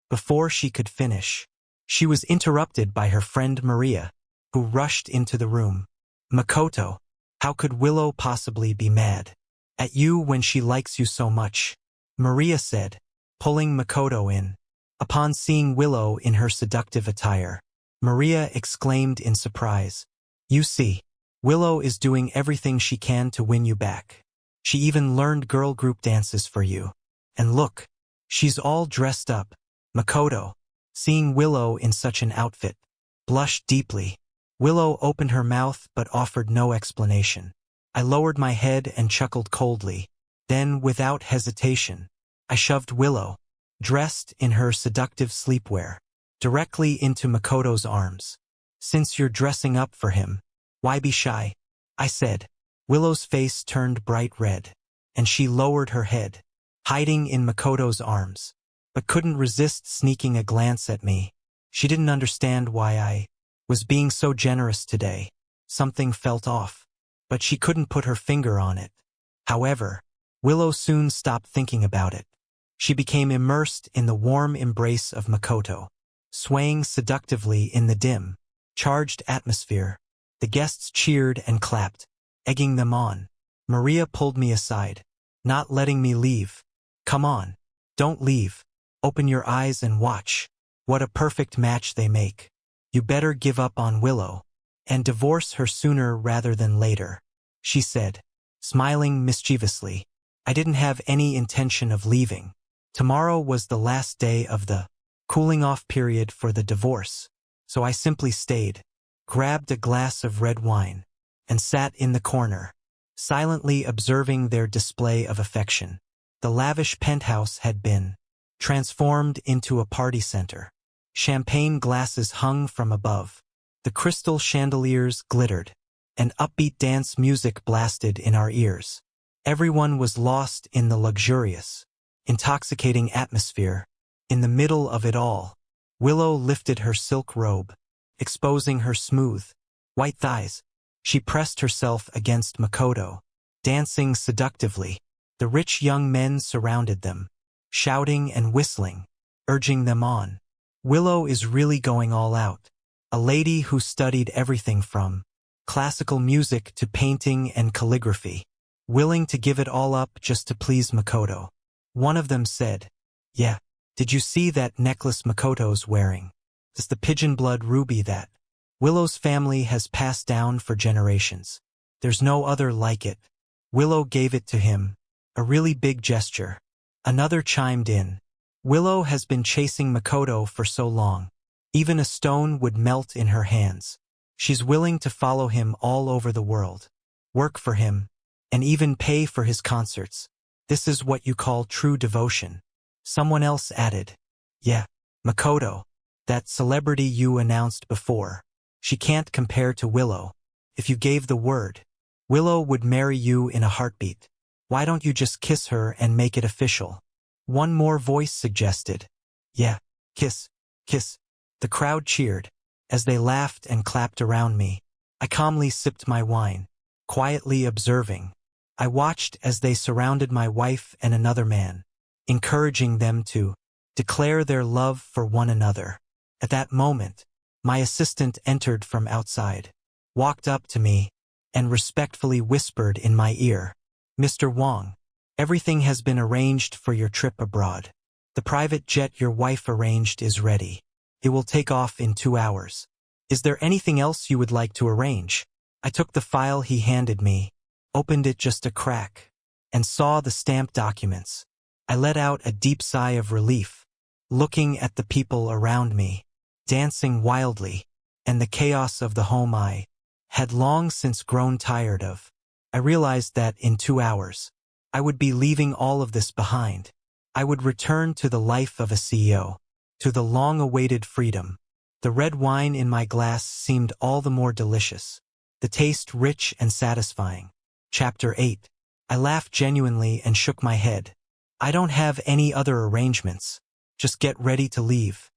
Before she could finish, she was interrupted by her friend Maria, who rushed into the room. "Makoto, how could Willow possibly be mad at you when she likes you so much?" Maria said, pulling Makoto in. Upon seeing Willow in her seductive attire, Maria exclaimed in surprise, "You see, Willow is doing everything she can to win you back. She even learned girl group dances for you. And look, she's all dressed up." Makoto, seeing Willow in such an outfit, blushed deeply. Willow opened her mouth but offered no explanation. I lowered my head and chuckled coldly. Then, without hesitation, I shoved Willow, dressed in her seductive sleepwear, directly into Makoto's arms. "Since you're dressing up for him, why be shy?" I said. Willow's face turned bright red, and she lowered her head, hiding in Makoto's arms, but couldn't resist sneaking a glance at me. She didn't understand why I was being so generous today. Something felt off, but she couldn't put her finger on it. However, Willow soon stopped thinking about it. She became immersed in the warm embrace of Makoto, swaying seductively in the dim, charged atmosphere. The guests cheered and clapped, egging them on. Maria pulled me aside, not letting me leave. "Come on, don't leave. Open your eyes and watch. What a perfect match they make. You better give up on Willow and divorce her sooner rather than later," she said, smiling mischievously. I didn't have any intention of leaving. Tomorrow was the last day of the cooling-off period for the divorce, so I simply stayed, grabbed a glass of red wine, and sat in the corner, silently observing their display of affection. The lavish penthouse had been transformed into a party center. Champagne glasses hung from above. The crystal chandeliers glittered, and upbeat dance music blasted in our ears. Everyone was lost in the luxurious, intoxicating atmosphere. In the middle of it all, Willow lifted her silk robe exposing her smooth, white thighs. She pressed herself against Makoto, dancing seductively. The rich young men surrounded them, shouting and whistling, urging them on. Willow is really going all out. A lady who studied everything from classical music to painting and calligraphy, willing to give it all up just to please Makoto. One of them said, "Yeah, did you see that necklace Makoto's wearing? It's the pigeon blood ruby that Willow's family has passed down for generations. There's no other like it." Willow gave it to him, a really big gesture. Another chimed in, "Willow has been chasing Makoto for so long. Even a stone would melt in her hands. She's willing to follow him all over the world, work for him, and even pay for his concerts. This is what you call true devotion." Someone else added, "Yeah, Makoto, that celebrity you announced before. She can't compare to Willow. If you gave the word, Willow would marry you in a heartbeat. Why don't you just kiss her and make it official?" One more voice suggested, "Yeah, kiss, kiss." The crowd cheered. As they laughed and clapped around me, I calmly sipped my wine, quietly observing. I watched as they surrounded my wife and another man, encouraging them to declare their love for one another. At that moment, my assistant entered from outside, walked up to me, and respectfully whispered in my ear, "Mr. Wong, everything has been arranged for your trip abroad. The private jet your wife arranged is ready. It will take off in 2 hours. Is there anything else you would like to arrange?" I took the file he handed me, opened it just a crack, and saw the stamped documents. I let out a deep sigh of relief, looking at the people around me, dancing wildly, and the chaos of the home I had long since grown tired of. I realized that in 2 hours, I would be leaving all of this behind. I would return to the life of a CEO, to the long-awaited freedom. The red wine in my glass seemed all the more delicious, the taste rich and satisfying. Chapter 8. I laughed genuinely and shook my head. "I don't have any other arrangements. Just get ready to leave."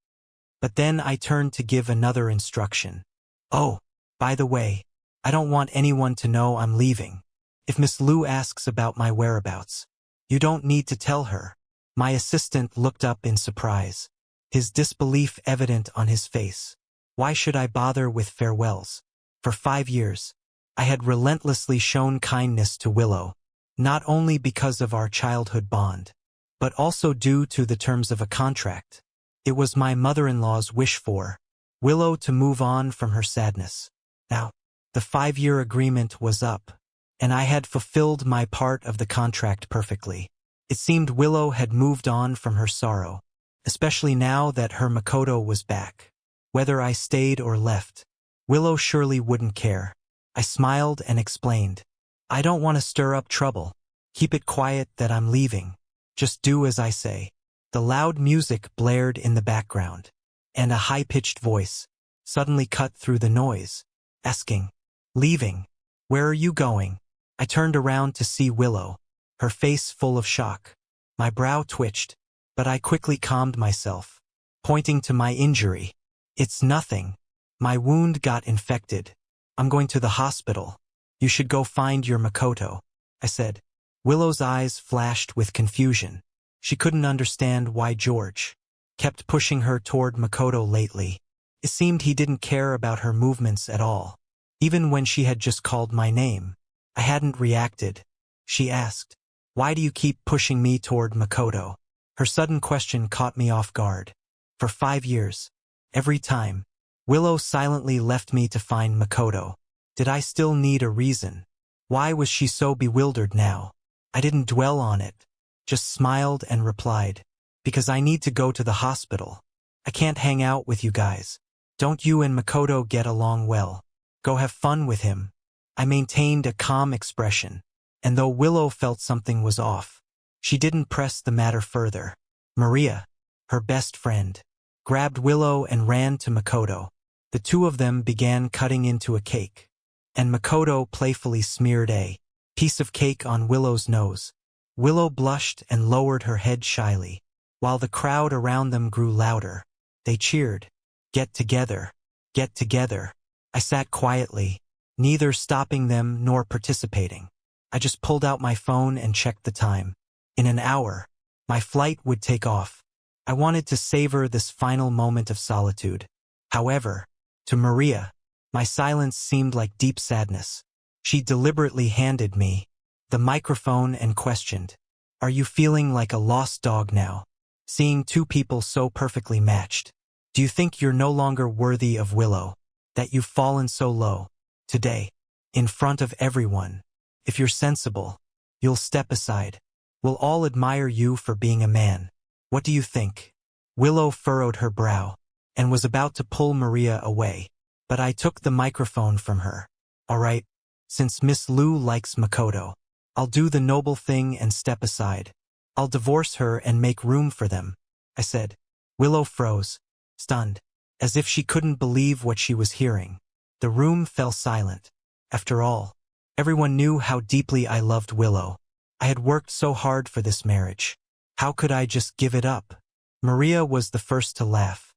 But then I turned to give another instruction. "Oh, by the way, I don't want anyone to know I'm leaving. If Miss Liu asks about my whereabouts, you don't need to tell her." My assistant looked up in surprise, his disbelief evident on his face. Why should I bother with farewells? For 5 years, I had relentlessly shown kindness to Willow, not only because of our childhood bond, but also due to the terms of a contract. It was my mother-in-law's wish for Willow to move on from her sadness. Now, the 5-year agreement was up, and I had fulfilled my part of the contract perfectly. It seemed Willow had moved on from her sorrow, especially now that her Makoto was back. Whether I stayed or left, Willow surely wouldn't care. I smiled and explained, "I don't want to stir up trouble. Keep it quiet that I'm leaving. Just do as I say." The loud music blared in the background, and a high-pitched voice suddenly cut through the noise, asking, "Leaving? Where are you going?" I turned around to see Willow, her face full of shock. My brow twitched, but I quickly calmed myself, pointing to my injury. "It's nothing. My wound got infected. I'm going to the hospital. You should go find your Makoto," I said. Willow's eyes flashed with confusion. She couldn't understand why George kept pushing her toward Makoto lately. It seemed he didn't care about her movements at all. Even when she had just called my name, I hadn't reacted. She asked, "Why do you keep pushing me toward Makoto?" Her sudden question caught me off guard. For 5 years, every time, Willow silently left me to find Makoto. Did I still need a reason? Why was she so bewildered now? I didn't dwell on it, just smiled and replied, "Because I need to go to the hospital. I can't hang out with you guys. Don't you and Makoto get along well? Go have fun with him." I maintained a calm expression, and though Willow felt something was off, she didn't press the matter further. Maria, her best friend, grabbed Willow and ran to Makoto. The two of them began cutting into a cake, and Makoto playfully smeared a piece of cake on Willow's nose. Willow blushed and lowered her head shyly, while the crowd around them grew louder. They cheered, "Get together." get together. I sat quietly, neither stopping them nor participating. I just pulled out my phone and checked the time. In an hour, my flight would take off. I wanted to savor this final moment of solitude. However, to Maria, my silence seemed like deep sadness. She deliberately handed me the microphone and questioned, "Are you feeling like a lost dog now? Seeing two people so perfectly matched? Do you think you're no longer worthy of Willow? That you've fallen so low? Today, in front of everyone. If you're sensible, you'll step aside. We'll all admire you for being a man. What do you think?" Willow furrowed her brow and was about to pull Maria away, but I took the microphone from her. "All right, since Miss Lu likes Makoto, I'll do the noble thing and step aside. I'll divorce her and make room for them," I said. Willow froze, stunned, as if she couldn't believe what she was hearing. The room fell silent. After all, everyone knew how deeply I loved Willow. I had worked so hard for this marriage. How could I just give it up? Maria was the first to laugh.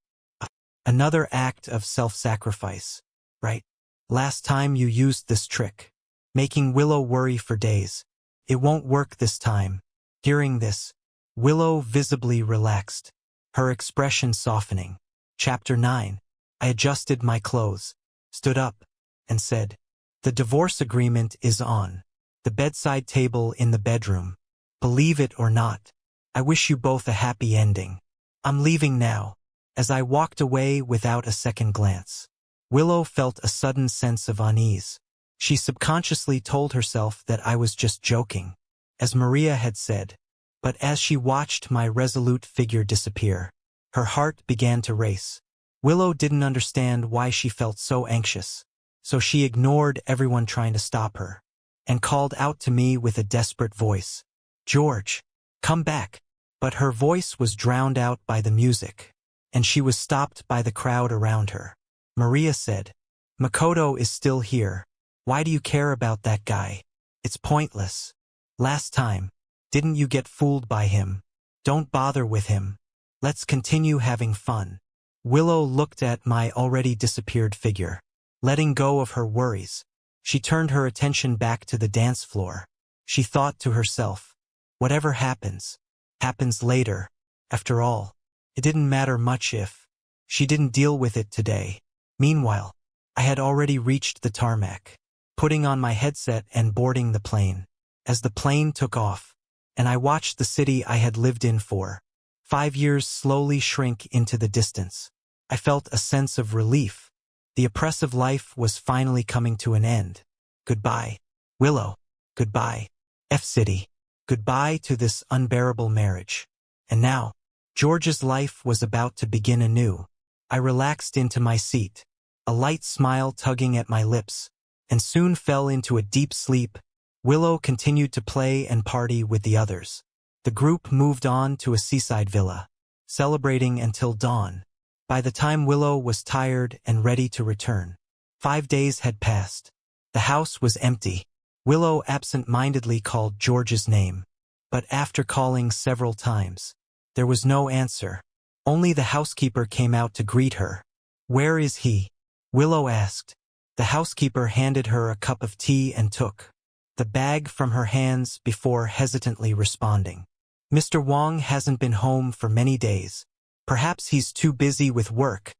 "Another act of self-sacrifice, right? Last time you used this trick, making Willow worry for days. It won't work this time." Hearing this, Willow visibly relaxed, her expression softening. Chapter 9. I adjusted my clothes, stood up, and said, "The divorce agreement is on the bedside table in the bedroom. Believe it or not, I wish you both a happy ending. I'm leaving now." As I walked away without a second glance, Willow felt a sudden sense of unease. She subconsciously told herself that I was just joking, as Maria had said, but as she watched my resolute figure disappear, her heart began to race. Willow didn't understand why she felt so anxious, so she ignored everyone trying to stop her, and called out to me with a desperate voice, "George, come back." But her voice was drowned out by the music, and she was stopped by the crowd around her. Maria said, "Makoto is still here. Why do you care about that guy? It's pointless. Last time, didn't you get fooled by him? Don't bother with him. Let's continue having fun." Willow looked at my already disappeared figure. Letting go of her worries, she turned her attention back to the dance floor. She thought to herself, "Whatever happens, happens later. After all, it didn't matter much if she didn't deal with it today." Meanwhile, I had already reached the tarmac, putting on my headset and boarding the plane. As the plane took off, and I watched the city I had lived in for 5 years slowly shrink into the distance, I felt a sense of relief. The oppressive life was finally coming to an end. Goodbye, Willow. Goodbye, F-City. Goodbye to this unbearable marriage. And now, George's life was about to begin anew. I relaxed into my seat, a light smile tugging at my lips, and soon fell into a deep sleep. Willow continued to play and party with the others. The group moved on to a seaside villa, celebrating until dawn. By the time Willow was tired and ready to return, 5 days had passed. The house was empty. Willow absent-mindedly called George's name, but after calling several times, there was no answer. Only the housekeeper came out to greet her. "Where is he?" Willow asked. The housekeeper handed her a cup of tea and took the bag from her hands before hesitantly responding. "Mr. Wong hasn't been home for many days. Perhaps he's too busy with work."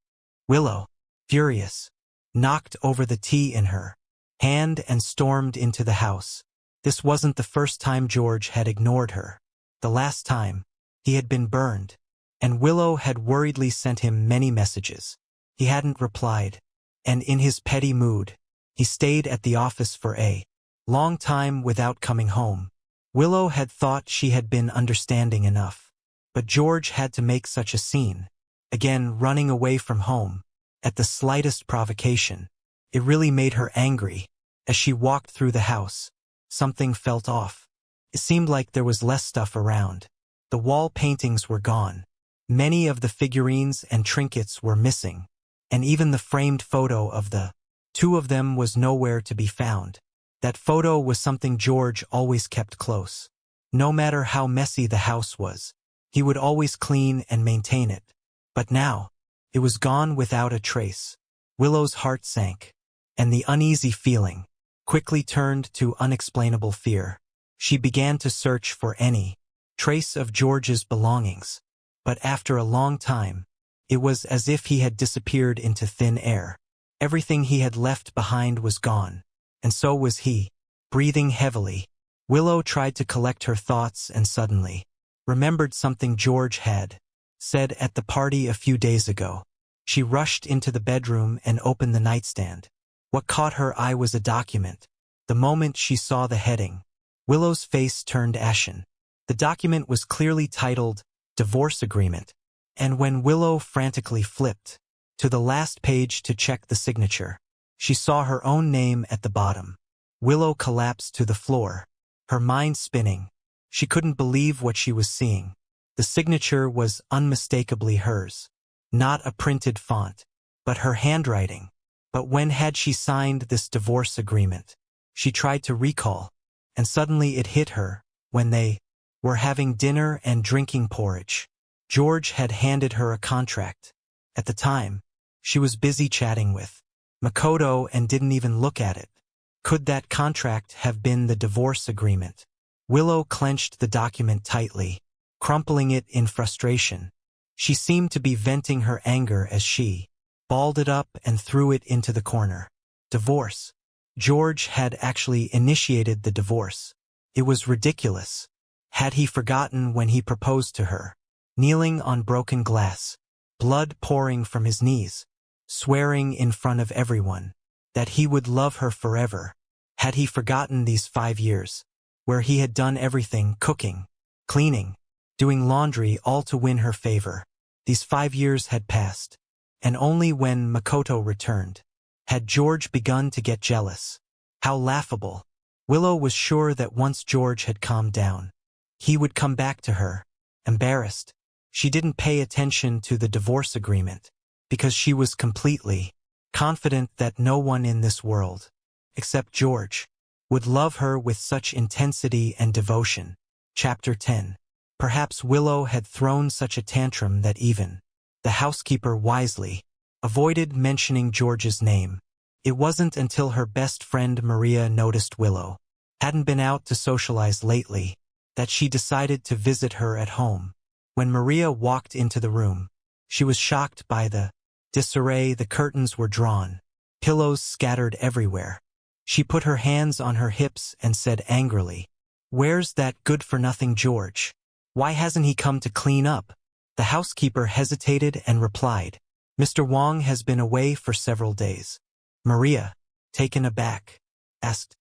Willow, furious, knocked over the tea in her hand and stormed into the house. This wasn't the first time George had ignored her. The last time, he had been burned, and Willow had worriedly sent him many messages. He hadn't replied, and in his petty mood, he stayed at the office for a long time without coming home. Willow had thought she had been understanding enough, but George had to make such a scene, again running away from home, at the slightest provocation. It really made her angry. As she walked through the house, something felt off. It seemed like there was less stuff around. The wall paintings were gone. Many of the figurines and trinkets were missing, and even the framed photo of the two of them was nowhere to be found. That photo was something George always kept close. No matter how messy the house was, he would always clean and maintain it. But now, it was gone without a trace. Willow's heart sank, and the uneasy feeling quickly turned to unexplainable fear. She began to search for any trace of George's belongings, but after a long time, it was as if he had disappeared into thin air. Everything he had left behind was gone, and so was he. Breathing heavily, Willow tried to collect her thoughts and suddenly remembered something George had said at the party a few days ago. She rushed into the bedroom and opened the nightstand. What caught her eye was a document. The moment she saw the heading, Willow's face turned ashen. The document was clearly titled Divorce Agreement, and when Willow frantically flipped to the last page to check the signature, she saw her own name at the bottom. Willow collapsed to the floor, her mind spinning. She couldn't believe what she was seeing. The signature was unmistakably hers. Not a printed font, but her handwriting. But when had she signed this divorce agreement? She tried to recall, and suddenly it hit her when they were having dinner and drinking porridge. George had handed her a contract. At the time, she was busy chatting with Makoto and didn't even look at it. Could that contract have been the divorce agreement? Willow clenched the document tightly, crumpling it in frustration. She seemed to be venting her anger as she balled it up and threw it into the corner. Divorce. George had actually initiated the divorce. It was ridiculous. Had he forgotten when he proposed to her? Kneeling on broken glass, blood pouring from his knees, swearing in front of everyone that he would love her forever. Had he forgotten these 5 years, where he had done everything, cooking, cleaning, doing laundry, all to win her favor? These 5 years had passed, and only when Makoto returned had George begun to get jealous. How laughable. Willow was sure that once George had calmed down, he would come back to her. Embarrassed, she didn't pay attention to the divorce agreement, because she was completely confident that no one in this world, except George, would love her with such intensity and devotion. Chapter 10. Perhaps Willow had thrown such a tantrum that even the housekeeper wisely avoided mentioning George's name. It wasn't until her best friend Maria noticed Willow hadn't been out to socialize lately that she decided to visit her at home. When Maria walked into the room, she was shocked by the disarray. The curtains were drawn, pillows scattered everywhere. She put her hands on her hips and said angrily, "Where's that good-for-nothing George? Why hasn't he come to clean up?" The housekeeper hesitated and replied, "Mr. Wong has been away for several days." Maria, taken aback, asked,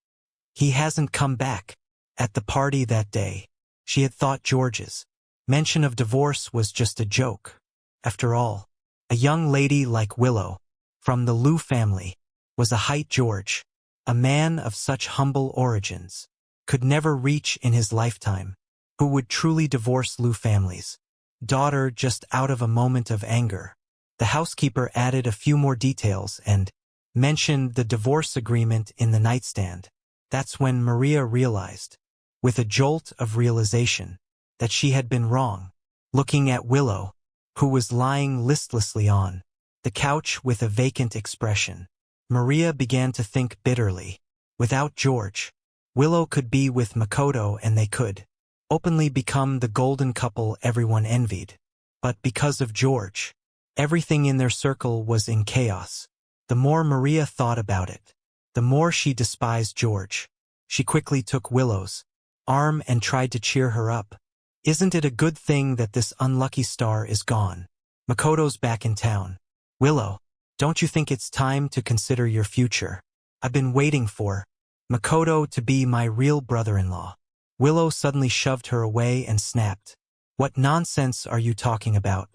"He hasn't come back?" At the party that day, she had thought George's mention of divorce was just a joke. After all, a young lady like Willow, from the Liu family, was a height George, a man of such humble origins, could never reach in his lifetime. Who would truly divorce Liu family's daughter just out of a moment of anger? The housekeeper added a few more details and mentioned the divorce agreement in the nightstand. That's when Maria realized, with a jolt of realization, that she had been wrong. Looking at Willow, who was lying listlessly on the couch with a vacant expression, Maria began to think bitterly. Without George, Willow could be with Makoto and they could openly become the golden couple everyone envied. But because of George, everything in their circle was in chaos. The more Maria thought about it, the more she despised George. She quickly took Willow's arm and tried to cheer her up. "Isn't it a good thing that this unlucky star is gone? Makoto's back in town. Willow, don't you think it's time to consider your future? I've been waiting for Makoto to be my real brother-in-law." Willow suddenly shoved her away and snapped, "What nonsense are you talking about?"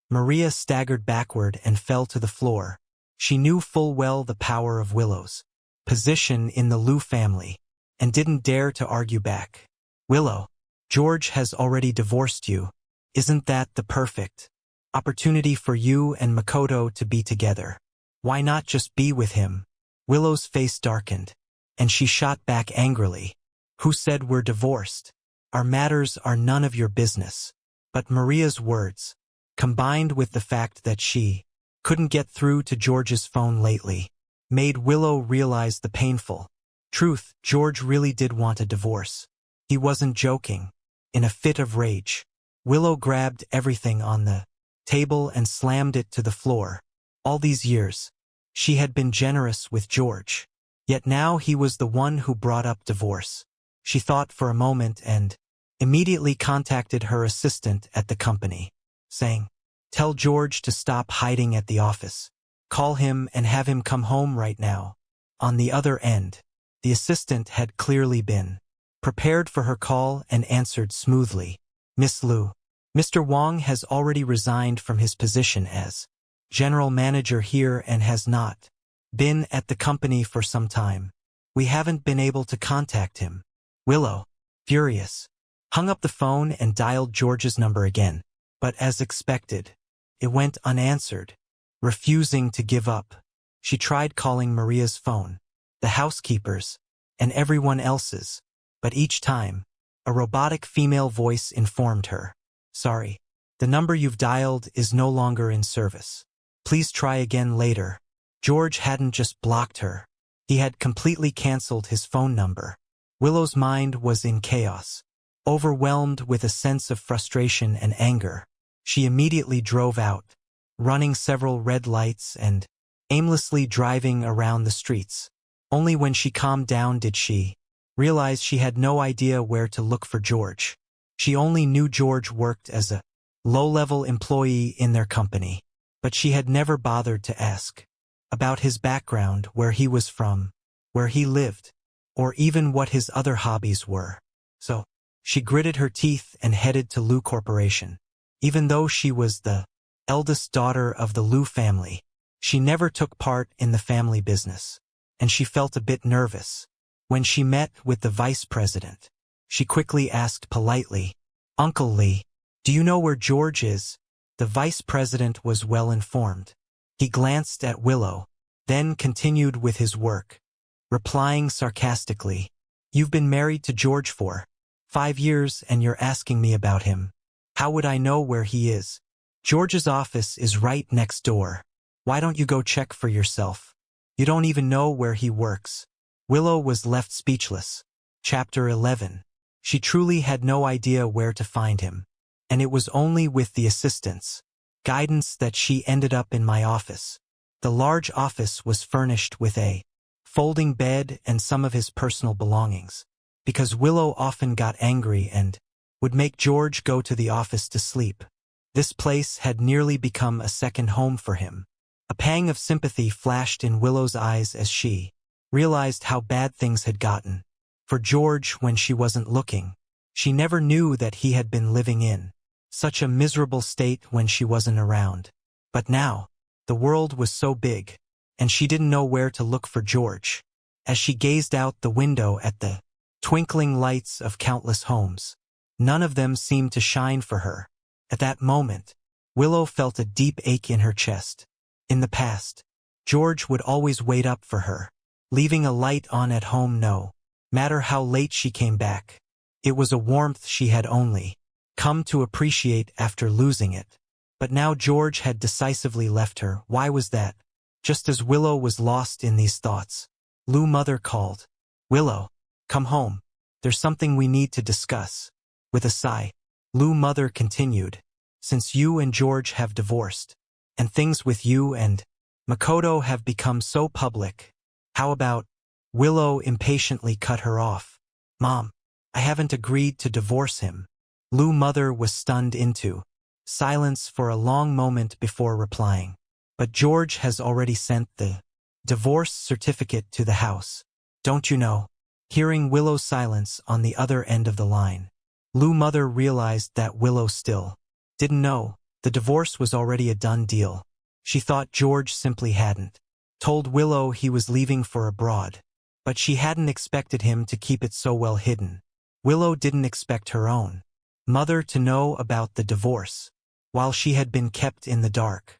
Maria staggered backward and fell to the floor. She knew full well the power of Willow's position in the Liu family, and didn't dare to argue back. "Willow, George has already divorced you. Isn't that the perfect opportunity for you and Makoto to be together? Why not just be with him?" Willow's face darkened, and she shot back angrily, "Who said we're divorced? Our matters are none of your business." But Maria's words, combined with the fact that she couldn't get through to George's phone lately, made Willow realize the painful truth. George really did want a divorce. He wasn't joking. In a fit of rage, Willow grabbed everything on the table and slammed it to the floor. All these years, she had been generous with George. Yet now he was the one who brought up divorce. She thought for a moment and immediately contacted her assistant at the company, saying, "Tell George to stop hiding at the office. Call him and have him come home right now." On the other end, the assistant had clearly been prepared for her call and answered smoothly, "Miss Liu, Mr. Wang has already resigned from his position as general manager here and has not been at the company for some time. We haven't been able to contact him." Willow, furious, hung up the phone and dialed George's number again, but as expected, it went unanswered. Refusing to give up, she tried calling Maria's phone, the housekeeper's, and everyone else's, but each time, a robotic female voice informed her, "Sorry, the number you've dialed is no longer in service. Please try again later." George hadn't just blocked her. He had completely canceled his phone number. Willow's mind was in chaos. Overwhelmed with a sense of frustration and anger, she immediately drove out, running several red lights and aimlessly driving around the streets. Only when she calmed down did she realize she had no idea where to look for George. She only knew George worked as a low-level employee in their company, but she had never bothered to ask about his background, where he was from, where he lived, or even what his other hobbies were. So, she gritted her teeth and headed to Liu Corporation. Even though she was the eldest daughter of the Liu family, she never took part in the family business, and she felt a bit nervous. When she met with the vice president, she quickly asked politely, "Uncle Lee, do you know where George is?" The vice president was well informed. He glanced at Willow, then continued with his work, replying sarcastically, "You've been married to George for 5 years and you're asking me about him. How would I know where he is? George's office is right next door. Why don't you go check for yourself? You don't even know where he works." Willow was left speechless. Chapter 11. She truly had no idea where to find him, and it was only with the assistant's guidance that she ended up in my office. The large office was furnished with a folding bed and some of his personal belongings, because Willow often got angry and would make George go to the office to sleep. This place had nearly become a second home for him. A pang of sympathy flashed in Willow's eyes as she realized how bad things had gotten for George when she wasn't looking. She never knew that he had been living in such a miserable state when she wasn't around. But now, the world was so big, and she didn't know where to look for George. As she gazed out the window at the twinkling lights of countless homes, none of them seemed to shine for her. At that moment, Willow felt a deep ache in her chest. In the past, George would always wait up for her, leaving a light on at home no matter how late she came back. It was a warmth she had only come to appreciate after losing it. But now George had decisively left her. Why was that? Just as Willow was lost in these thoughts, Liu mother called, "Willow, come home. There's something we need to discuss." With a sigh, Liu mother continued, "Since you and George have divorced, and things with you and Makoto have become so public, how about—" Willow impatiently cut her off. "Mom, I haven't agreed to divorce him." Liu mother was stunned into silence for a long moment before replying. "But George has already sent the divorce certificate to the house. Don't you know?" Hearing Willow's silence on the other end of the line, Liu mother realized that Willow still didn't know. The divorce was already a done deal. She thought George simply hadn't told Willow he was leaving for abroad, but she hadn't expected him to keep it so well hidden. Willow didn't expect her own mother to know about the divorce, while she had been kept in the dark.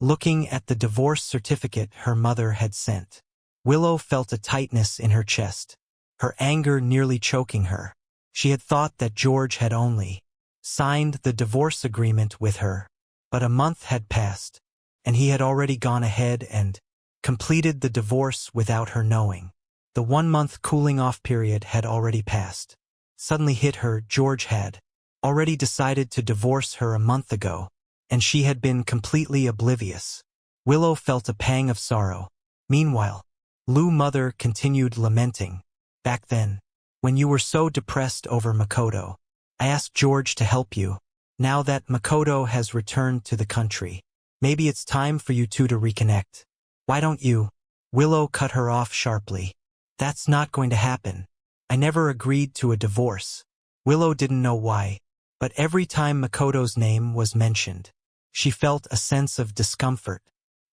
Looking at the divorce certificate her mother had sent, Willow felt a tightness in her chest, her anger nearly choking her. She had thought that George had only signed the divorce agreement with her, but a month had passed. and he had already gone ahead and completed the divorce without her knowing. The 1-month cooling-off period had already passed. Suddenly hit her, George had already decided to divorce her a month ago, and she had been completely oblivious. Willow felt a pang of sorrow. Meanwhile, Lou's mother continued lamenting. Back then, when you were so depressed over Makoto, I asked George to help you. Now that Makoto has returned to the country, maybe it's time for you two to reconnect. Why don't you? Willow cut her off sharply. That's not going to happen. I never agreed to a divorce. Willow didn't know why, but every time Makoto's name was mentioned, she felt a sense of discomfort,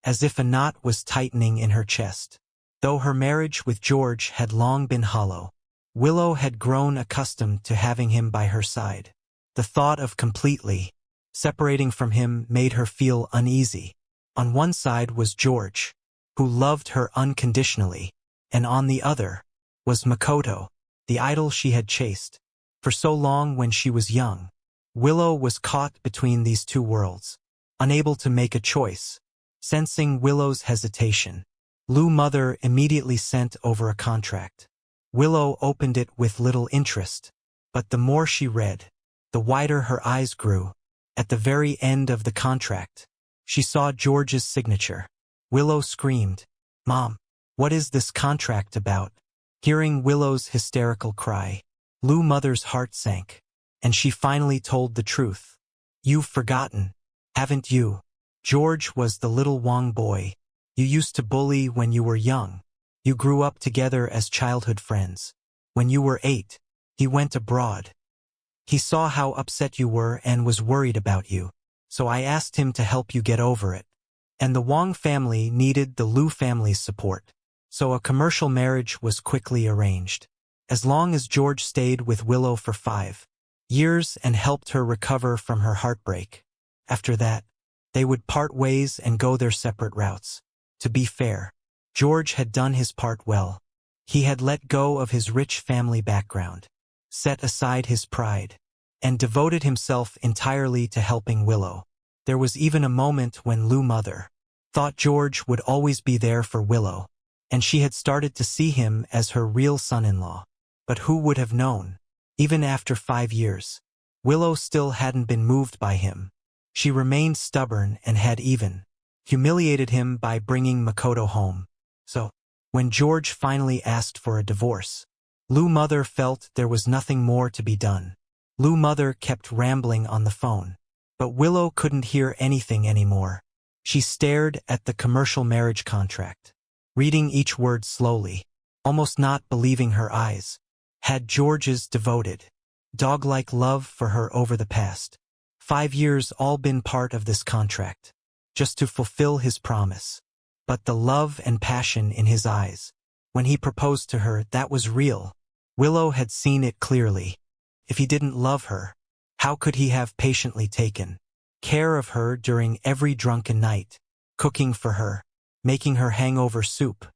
as if a knot was tightening in her chest. Though her marriage with George had long been hollow, Willow had grown accustomed to having him by her side. The thought of completely separating from him made her feel uneasy. On one side was George, who loved her unconditionally, and on the other was Makoto, the idol she had chased for so long when she was young. Willow was caught between these two worlds, unable to make a choice. Sensing Willow's hesitation, Lou's mother immediately sent over a contract. Willow opened it with little interest, but the more she read, the wider her eyes grew. At the very end of the contract, she saw George's signature. Willow screamed, "Mom, what is this contract about?" Hearing Willow's hysterical cry, Lou's mother's heart sank, and she finally told the truth. "You've forgotten, haven't you? George was the little Wong boy you used to bully when you were young. You grew up together as childhood friends. When you were 8, he went abroad. He saw how upset you were and was worried about you, so I asked him to help you get over it. And the Wong family needed the Liu family's support, so a commercial marriage was quickly arranged. As long as George stayed with Willow for 5 years and helped her recover from her heartbreak. After that, they would part ways and go their separate routes. To be fair, George had done his part well. He had let go of his rich family background, set aside his pride, and devoted himself entirely to helping Willow. There was even a moment when Lou's mother thought George would always be there for Willow, and she had started to see him as her real son-in-law. But who would have known? Even after 5 years, Willow still hadn't been moved by him. She remained stubborn and had even humiliated him by bringing Makoto home. So, when George finally asked for a divorce, Lou's mother felt there was nothing more to be done. Lou's mother kept rambling on the phone, but Willow couldn't hear anything anymore. She stared at the commercial marriage contract, reading each word slowly, almost not believing her eyes. Had George's devoted, dog-like love for her over the past 5 years all been part of this contract, just to fulfill his promise? But the love and passion in his eyes, when he proposed to her, that was real. Willow had seen it clearly. If he didn't love her, how could he have patiently taken care of her during every drunken night, cooking for her, making her hangover soup?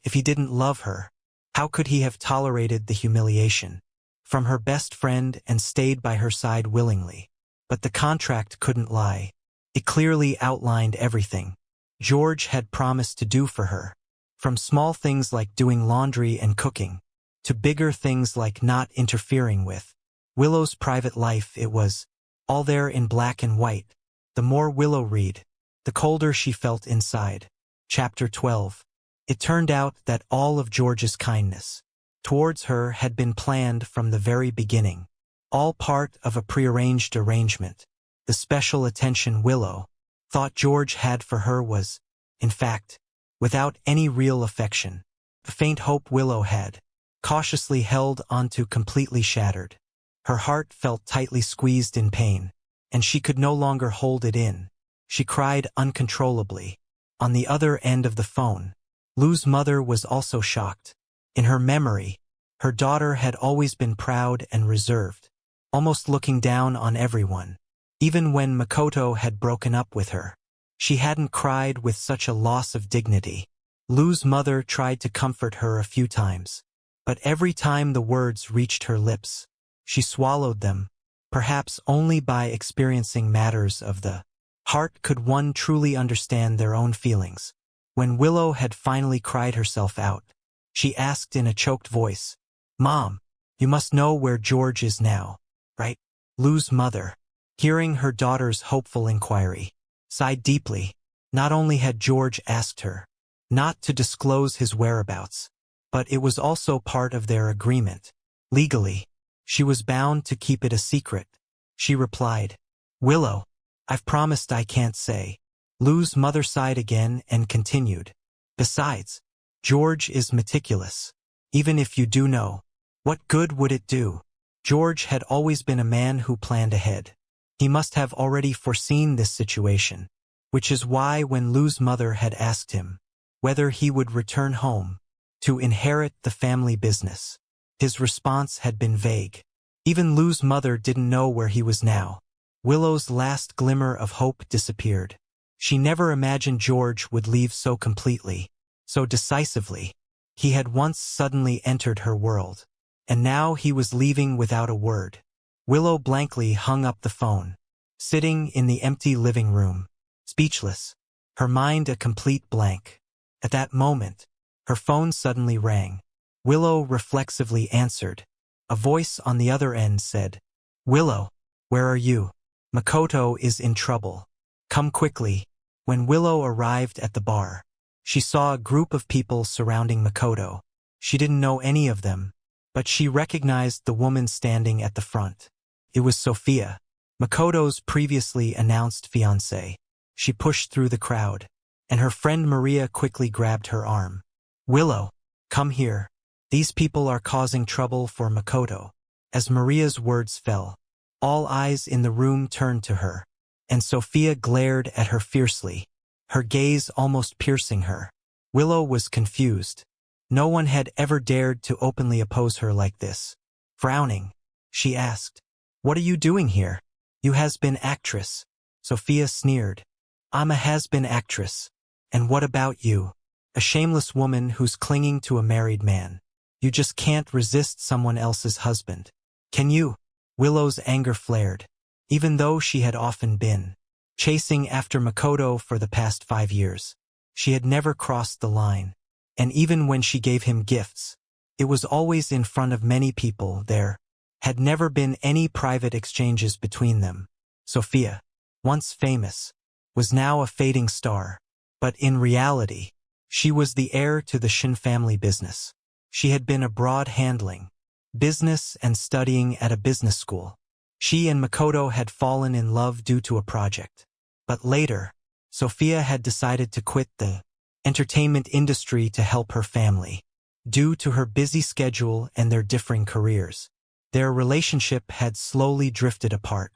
If he didn't love her, how could he have tolerated the humiliation from her best friend and stayed by her side willingly? But the contract couldn't lie. It clearly outlined everything George had promised to do for her, from small things like doing laundry and cooking, to bigger things like not interfering with Willow's private life. It was all there in black and white. The more Willow read, the colder she felt inside. Chapter 12. It turned out that all of George's kindness towards her had been planned from the very beginning, all part of a prearranged arrangement. The special attention Willow thought George had for her was, in fact, without any real affection. The faint hope Willow had cautiously held onto completely shattered. Her heart felt tightly squeezed in pain, and she could no longer hold it in. She cried uncontrollably. On the other end of the phone, Lou's mother was also shocked. In her memory, her daughter had always been proud and reserved, almost looking down on everyone. Even when Makoto had broken up with her, she hadn't cried with such a loss of dignity. Lou's mother tried to comfort her a few times, but every time the words reached her lips, she swallowed them, perhaps only by experiencing matters of the Heart could one truly understand their own feelings. When Willow had finally cried herself out, she asked in a choked voice, "Mom, you must know where George is now, right?" Lou's mother, hearing her daughter's hopeful inquiry, sighed deeply. Not only had George asked her not to disclose his whereabouts, but it was also part of their agreement. Legally, she was bound to keep it a secret. She replied, "Willow, I've promised I can't say." Lou's mother sighed again and continued, "Besides, George is meticulous. Even if you do know, what good would it do?" George had always been a man who planned ahead. He must have already foreseen this situation, which is why when Lou's mother had asked him whether he would return home to inherit the family business, his response had been vague. Even Lou's mother didn't know where he was now. Willow's last glimmer of hope disappeared. She never imagined George would leave so completely, so decisively. He had once suddenly entered her world, and now he was leaving without a word. Willow blankly hung up the phone, sitting in the empty living room, speechless, her mind a complete blank. At that moment, her phone suddenly rang. Willow reflexively answered. A voice on the other end said, "Willow, where are you? Makoto is in trouble. Come quickly." When Willow arrived at the bar, she saw a group of people surrounding Makoto. She didn't know any of them, but she recognized the woman standing at the front. It was Sophia, Makoto's previously announced fiancée. She pushed through the crowd, and her friend Maria quickly grabbed her arm. "Willow, come here. These people are causing trouble for Makoto." As Maria's words fell, all eyes in the room turned to her, and Sophia glared at her fiercely, her gaze almost piercing her. Willow was confused. No one had ever dared to openly oppose her like this. Frowning, she asked, "What are you doing here? You has-been actress." Sophia sneered. "I'm a has-been actress. And what about you? A shameless woman who's clinging to a married man. You just can't resist someone else's husband. Can you?" Willow's anger flared. Even though she had often been chasing after Makoto for the past 5 years, she had never crossed the line. And even when she gave him gifts, it was always in front of many people. There had never been any private exchanges between them. Sophia, once famous, was now a fading star. But in reality, she was the heir to the Shin family business. She had been abroad handling business and studying at a business school. She and Makoto had fallen in love due to a project. But later, Sophia had decided to quit the entertainment industry to help her family. Due to her busy schedule and their differing careers, their relationship had slowly drifted apart,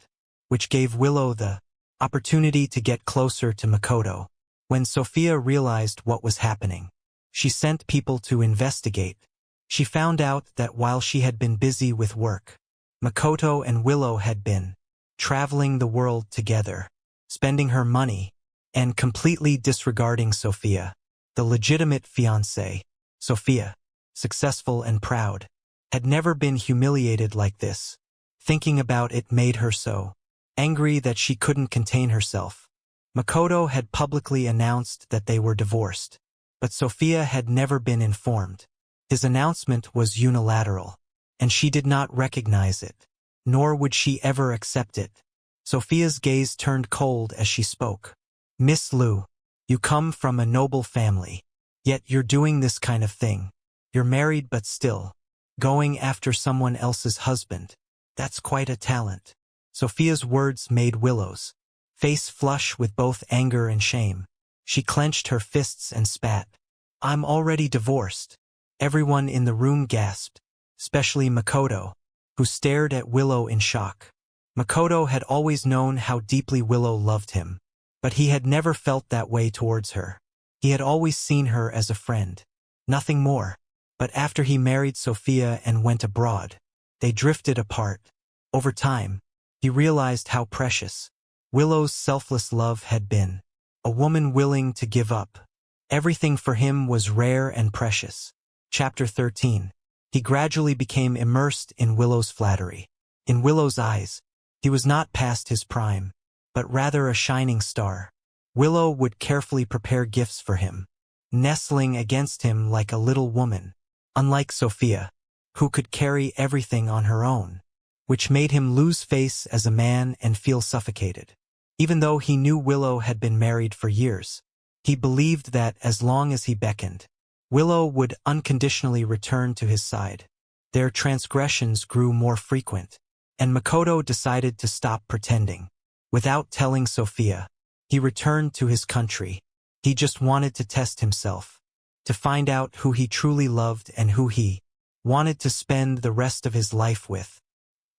which gave Willow the opportunity to get closer to Makoto. When Sophia realized what was happening, she sent people to investigate. She found out that while she had been busy with work, Makoto and Willow had been traveling the world together, spending her money, and completely disregarding Sophia, the legitimate fiancée. Sophia, successful and proud, had never been humiliated like this. Thinking about it made her so angry that she couldn't contain herself. Makoto had publicly announced that they were divorced, but Sophia had never been informed. His announcement was unilateral, and she did not recognize it, nor would she ever accept it. Sophia's gaze turned cold as she spoke. "Miss Liu, you come from a noble family, yet you're doing this kind of thing. You're married but still going after someone else's husband. That's quite a talent." Sophia's words made Willow's face flush with both anger and shame. She clenched her fists and spat. "I'm already divorced." Everyone in the room gasped, especially Makoto, who stared at Willow in shock. Makoto had always known how deeply Willow loved him, but he had never felt that way towards her. He had always seen her as a friend, nothing more. But after he married Sophia and went abroad, they drifted apart. Over time, he realized how precious Willow's selfless love had been. A woman willing to give up everything for him was rare and precious. Chapter 13. He gradually became immersed in Willow's flattery. In Willow's eyes, he was not past his prime, but rather a shining star. Willow would carefully prepare gifts for him, nestling against him like a little woman, unlike Sophia, who could carry everything on her own, which made him lose face as a man and feel suffocated. Even though he knew Willow had been married for years, he believed that as long as he beckoned, Willow would unconditionally return to his side. Their transgressions grew more frequent, and Makoto decided to stop pretending. Without telling Sophia, he returned to his country. He just wanted to test himself, to find out who he truly loved and who he wanted to spend the rest of his life with.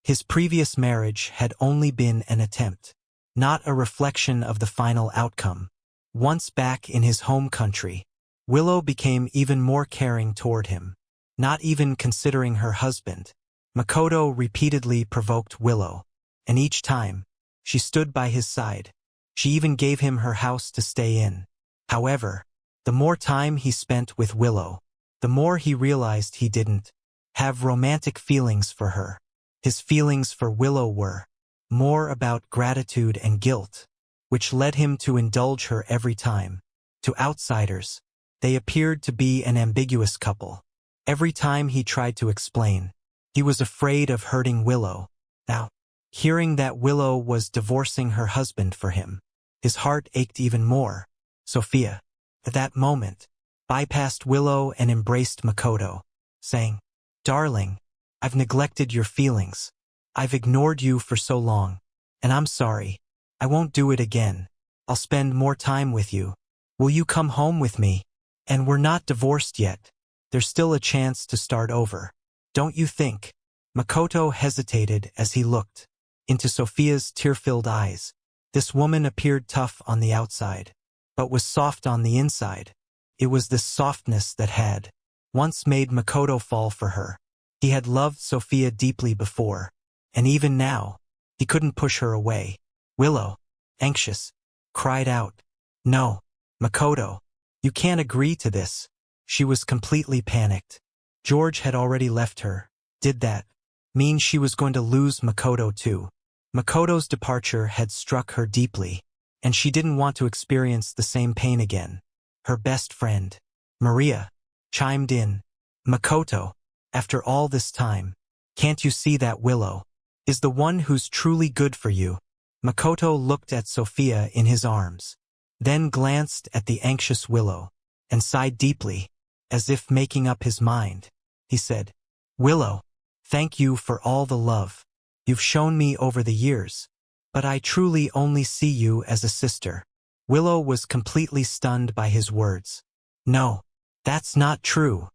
His previous marriage had only been an attempt, not a reflection of the final outcome. Once back in his home country, Willow became even more caring toward him. Not even considering her husband, Makoto repeatedly provoked Willow, and each time, she stood by his side. She even gave him her house to stay in. However, the more time he spent with Willow, the more he realized he didn't have romantic feelings for her. His feelings for Willow were more about gratitude and guilt, which led him to indulge her every time. To outsiders, they appeared to be an ambiguous couple. Every time he tried to explain, he was afraid of hurting Willow. Now, hearing that Willow was divorcing her husband for him, his heart ached even more. Sophia, at that moment, bypassed Willow and embraced Makoto, saying, "Darling, I've neglected your feelings. I've ignored you for so long, and I'm sorry. I won't do it again. I'll spend more time with you. Will you come home with me? And we're not divorced yet. There's still a chance to start over. Don't you think?" Makoto hesitated as he looked into Sophia's tear-filled eyes. This woman appeared tough on the outside, but was soft on the inside. It was this softness that had once made Makoto fall for her. He had loved Sophia deeply before, and even now, he couldn't push her away. Willow, anxious, cried out, "No, Makoto, you can't agree to this." She was completely panicked. George had already left her. Did that mean she was going to lose Makoto too? Makoto's departure had struck her deeply, and she didn't want to experience the same pain again. Her best friend, Maria, chimed in. "Makoto, after all this time, can't you see that Willow is the one who's truly good for you?" Makoto looked at Sophia in his arms, then glanced at the anxious Willow, and sighed deeply, as if making up his mind. He said, "Willow, thank you for all the love you've shown me over the years, but I truly only see you as a sister." Willow was completely stunned by his words. "No, that's not true."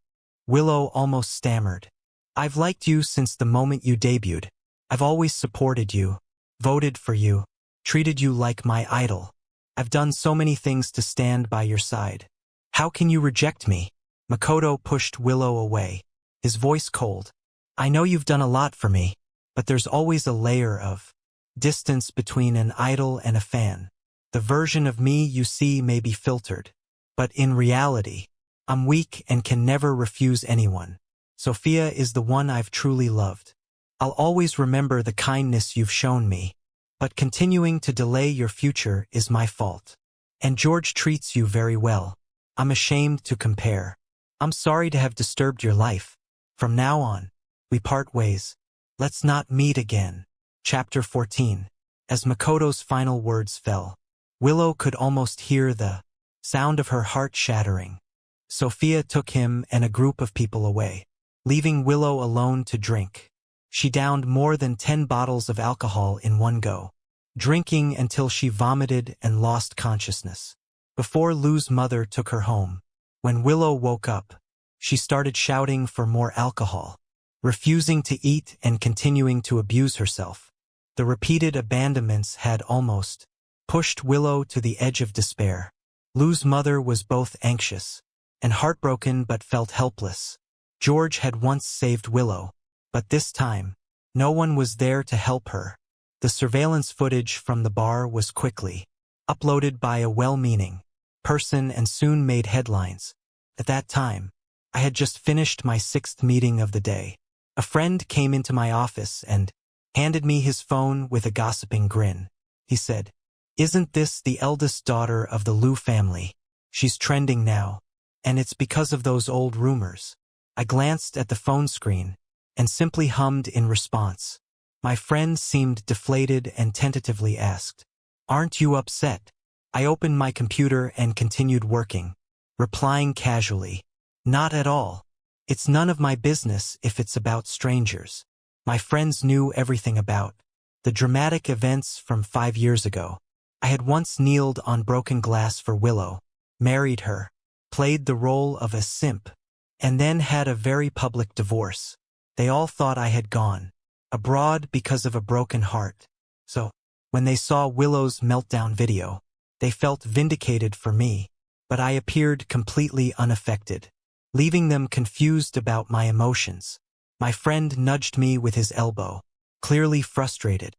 Willow almost stammered. "I've liked you since the moment you debuted. I've always supported you, voted for you, treated you like my idol. I've done so many things to stand by your side. How can you reject me?" Makoto pushed Willow away, his voice cold. "I know you've done a lot for me, but there's always a layer of distance between an idol and a fan. The version of me you see may be filtered, but in reality, I'm weak and can never refuse anyone. Sophia is the one I've truly loved. I'll always remember the kindness you've shown me, but continuing to delay your future is my fault. And George treats you very well. I'm ashamed to compare. I'm sorry to have disturbed your life. From now on, we part ways. Let's not meet again." Chapter 14. As Makoto's final words fell, Willow could almost hear the sound of her heart shattering. Sophia took him and a group of people away, leaving Willow alone to drink. She downed more than 10 bottles of alcohol in one go, drinking until she vomited and lost consciousness. Before Lou's mother took her home, when Willow woke up, she started shouting for more alcohol, refusing to eat and continuing to abuse herself. The repeated abandonments had almost pushed Willow to the edge of despair. Lou's mother was both anxious and heartbroken but felt helpless. George had once saved Willow, but this time, no one was there to help her. The surveillance footage from the bar was quickly uploaded by a well-meaning person and soon made headlines. At that time, I had just finished my 6th meeting of the day. A friend came into my office and handed me his phone with a gossiping grin. He said, Isn't this the eldest daughter of the Liu family? She's trending now. And it's because of those old rumors. I glanced at the phone screen and simply hummed in response. My friend seemed deflated and tentatively asked, "Aren't you upset?" I opened my computer and continued working, replying casually, "Not at all. It's none of my business if it's about strangers." My friends knew everything about the dramatic events from 5 years ago. I had once kneeled on broken glass for Willow, married her, played the role of a simp, and then had a very public divorce. They all thought I had gone abroad because of a broken heart. So, when they saw Willow's meltdown video, they felt vindicated for me, but I appeared completely unaffected, leaving them confused about my emotions. My friend nudged me with his elbow, clearly frustrated.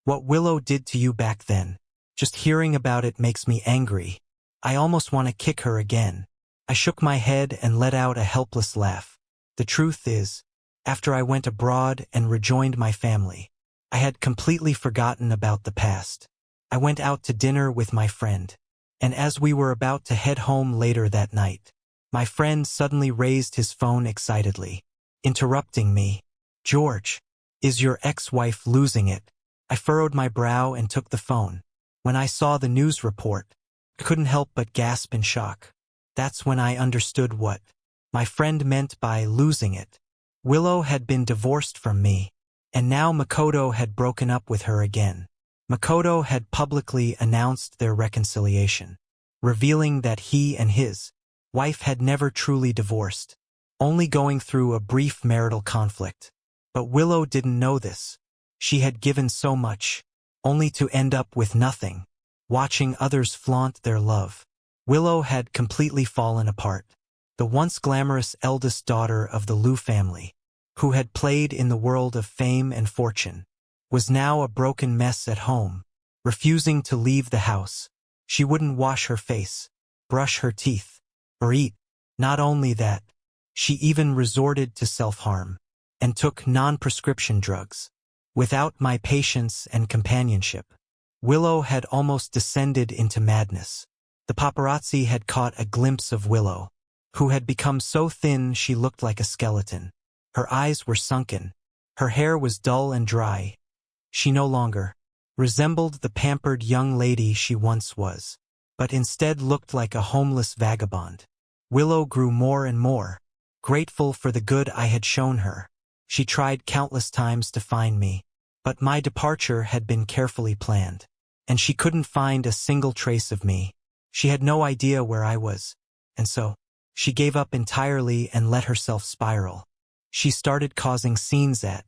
"What Willow did to you back then, just hearing about it makes me angry. I almost want to kick her again." I shook my head and let out a helpless laugh. The truth is, after I went abroad and rejoined my family, I had completely forgotten about the past. I went out to dinner with my friend, and as we were about to head home later that night, my friend suddenly raised his phone excitedly, interrupting me. "George, is your ex-wife losing it?" I furrowed my brow and took the phone. When I saw the news report, I couldn't help but gasp in shock. That's when I understood what my friend meant by losing it. Willow had been divorced from me, and now Makoto had broken up with her again. Makoto had publicly announced their reconciliation, revealing that he and his wife had never truly divorced, only going through a brief marital conflict. But Willow didn't know this. She had given so much, only to end up with nothing, watching others flaunt their love. Willow had completely fallen apart. The once glamorous eldest daughter of the Liu family, who had played in the world of fame and fortune, was now a broken mess at home, refusing to leave the house. She wouldn't wash her face, brush her teeth, or eat. Not only that, she even resorted to self-harm, and took non-prescription drugs. Without my patience and companionship, Willow had almost descended into madness. The paparazzi had caught a glimpse of Willow, who had become so thin she looked like a skeleton. Her eyes were sunken. Her hair was dull and dry. She no longer resembled the pampered young lady she once was, but instead looked like a homeless vagabond. Willow grew more and more grateful for the good I had shown her. She tried countless times to find me, but my departure had been carefully planned, and she couldn't find a single trace of me. She had no idea where I was, and so she gave up entirely and let herself spiral. She started causing scenes at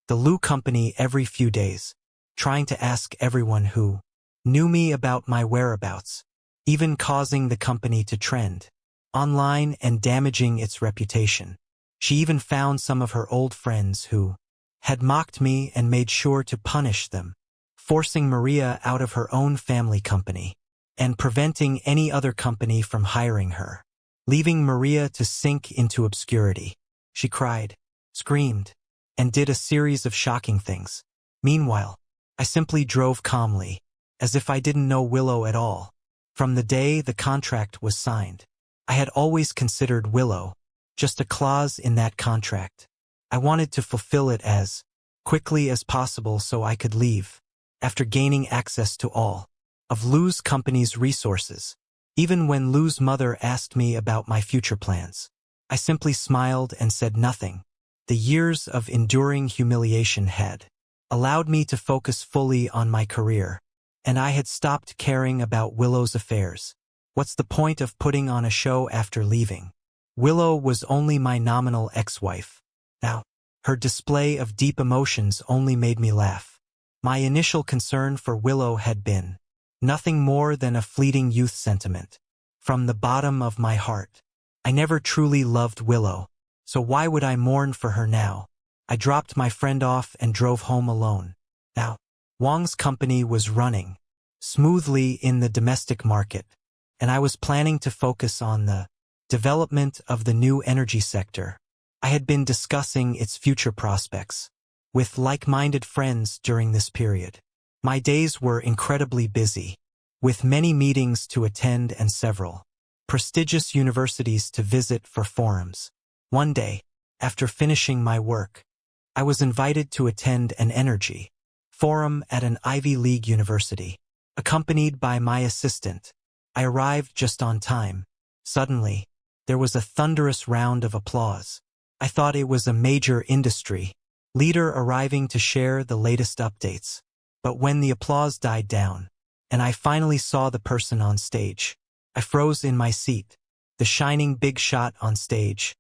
the Liu company every few days, trying to ask everyone who knew me about my whereabouts, even causing the company to trend online and damaging its reputation. She even found some of her old friends who had mocked me and made sure to punish them, forcing Maria out of her own family company and preventing any other company from hiring her, leaving Maria to sink into obscurity. She cried, screamed, and did a series of shocking things. Meanwhile, I simply drove calmly, as if I didn't know Willow at all. From the day the contract was signed, I had always considered Willow just a clause in that contract. I wanted to fulfill it as quickly as possible so I could leave, after gaining access to all of Liu's company's resources. Even when Liu's mother asked me about my future plans, I simply smiled and said nothing. The years of enduring humiliation had allowed me to focus fully on my career, and I had stopped caring about Willow's affairs. What's the point of putting on a show after leaving? Willow was only my nominal ex-wife. Now, her display of deep emotions only made me laugh. My initial concern for Willow had been nothing more than a fleeting youth sentiment. From the bottom of my heart, I never truly loved Willow, so why would I mourn for her now? I dropped my friend off and drove home alone. Now, Wang's company was running smoothly in the domestic market, and I was planning to focus on the development of the new energy sector. I had been discussing its future prospects with like-minded friends during this period. My days were incredibly busy. with many meetings to attend and several prestigious universities to visit for forums. One day, after finishing my work, I was invited to attend an energy forum at an Ivy League university. Accompanied by my assistant, I arrived just on time. Suddenly, there was a thunderous round of applause. I thought it was a major industry leader arriving to share the latest updates. But when the applause died down, and I finally saw the person on stage, I froze in my seat. The shining big shot on stage.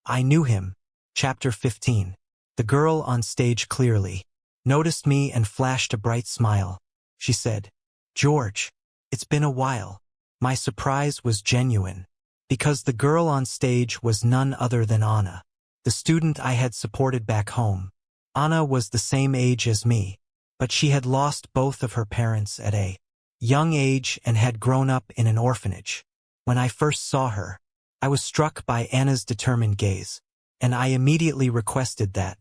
I knew him. Chapter 15. The girl on stage clearly noticed me and flashed a bright smile. She said, "George, it's been a while." My surprise was genuine, because the girl on stage was none other than Anna, the student I had supported back home. Anna was the same age as me, but she had lost both of her parents at a young age and had grown up in an orphanage. When I first saw her, I was struck by Anna's determined gaze, and I immediately requested that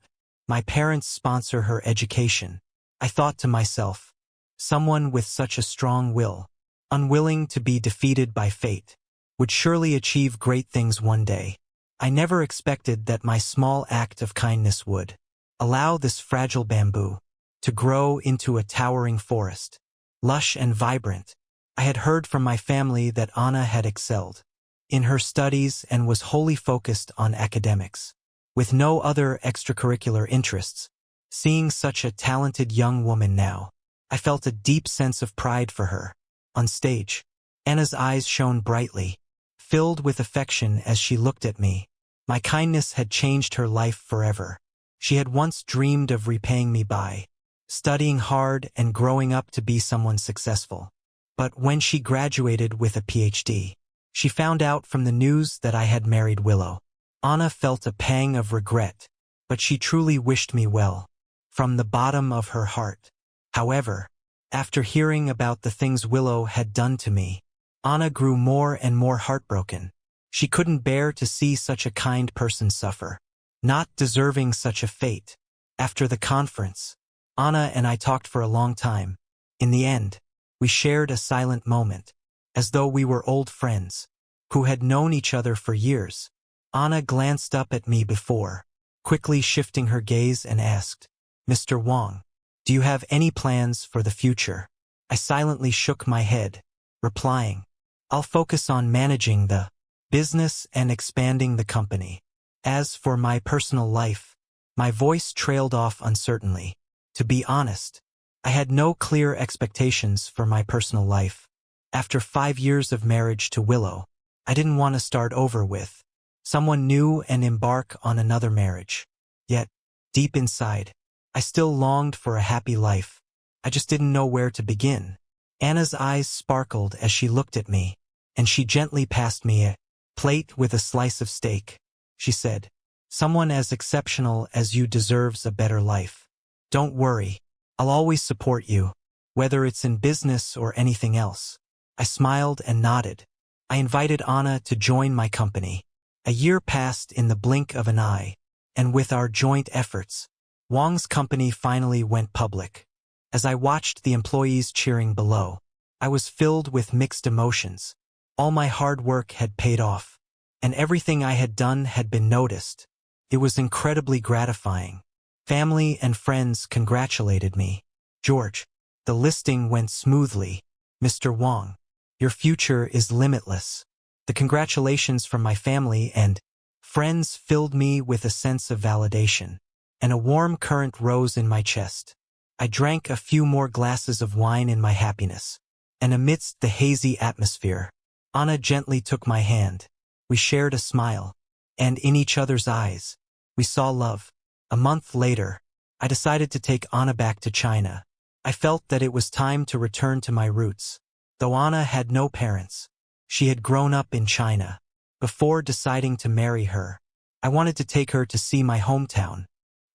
my parents sponsor her education. I thought to myself, someone with such a strong will, unwilling to be defeated by fate, would surely achieve great things one day. I never expected that my small act of kindness would allow this fragile bamboo to grow into a towering forest, lush and vibrant. I had heard from my family that Anna had excelled in her studies and was wholly focused on academics, with no other extracurricular interests. Seeing such a talented young woman now, I felt a deep sense of pride for her. On stage, Anna's eyes shone brightly, filled with affection as she looked at me. My kindness had changed her life forever. She had once dreamed of repaying me by studying hard and growing up to be someone successful. But when she graduated with a PhD, she found out from the news that I had married Willow. Anna felt a pang of regret, but she truly wished me well, from the bottom of her heart. However, after hearing about the things Willow had done to me, Anna grew more and more heartbroken. She couldn't bear to see such a kind person suffer, not deserving such a fate. After the conference, Anna and I talked for a long time. In the end, we shared a silent moment, as though we were old friends, who had known each other for years. Anna glanced up at me before, quickly shifting her gaze, and asked, "Mr. Wang, do you have any plans for the future?" I silently shook my head, replying, "I'll focus on managing the business and expanding the company. As for my personal life," my voice trailed off uncertainly. To be honest, I had no clear expectations for my personal life. After 5 years of marriage to Willow, I didn't want to start over with someone new and embark on another marriage. Yet, deep inside, I still longed for a happy life. I just didn't know where to begin. Anna's eyes sparkled as she looked at me, and she gently passed me a plate with a slice of steak. She said, "Someone as exceptional as you deserves a better life. Don't worry, I'll always support you, whether it's in business or anything else." I smiled and nodded. I invited Anna to join my company. A year passed in the blink of an eye, and with our joint efforts, Wang's company finally went public. As I watched the employees cheering below, I was filled with mixed emotions. All my hard work had paid off, and everything I had done had been noticed. It was incredibly gratifying. Family and friends congratulated me. "George, the listing went smoothly. Mr. Wang, your future is limitless." The congratulations from my family and friends filled me with a sense of validation, and a warm current rose in my chest. I drank a few more glasses of wine in my happiness, and amidst the hazy atmosphere, Anna gently took my hand. We shared a smile, and in each other's eyes, we saw love. A month later, I decided to take Anna back to China. I felt that it was time to return to my roots. Though Anna had no parents, she had grown up in China. Before deciding to marry her, I wanted to take her to see my hometown.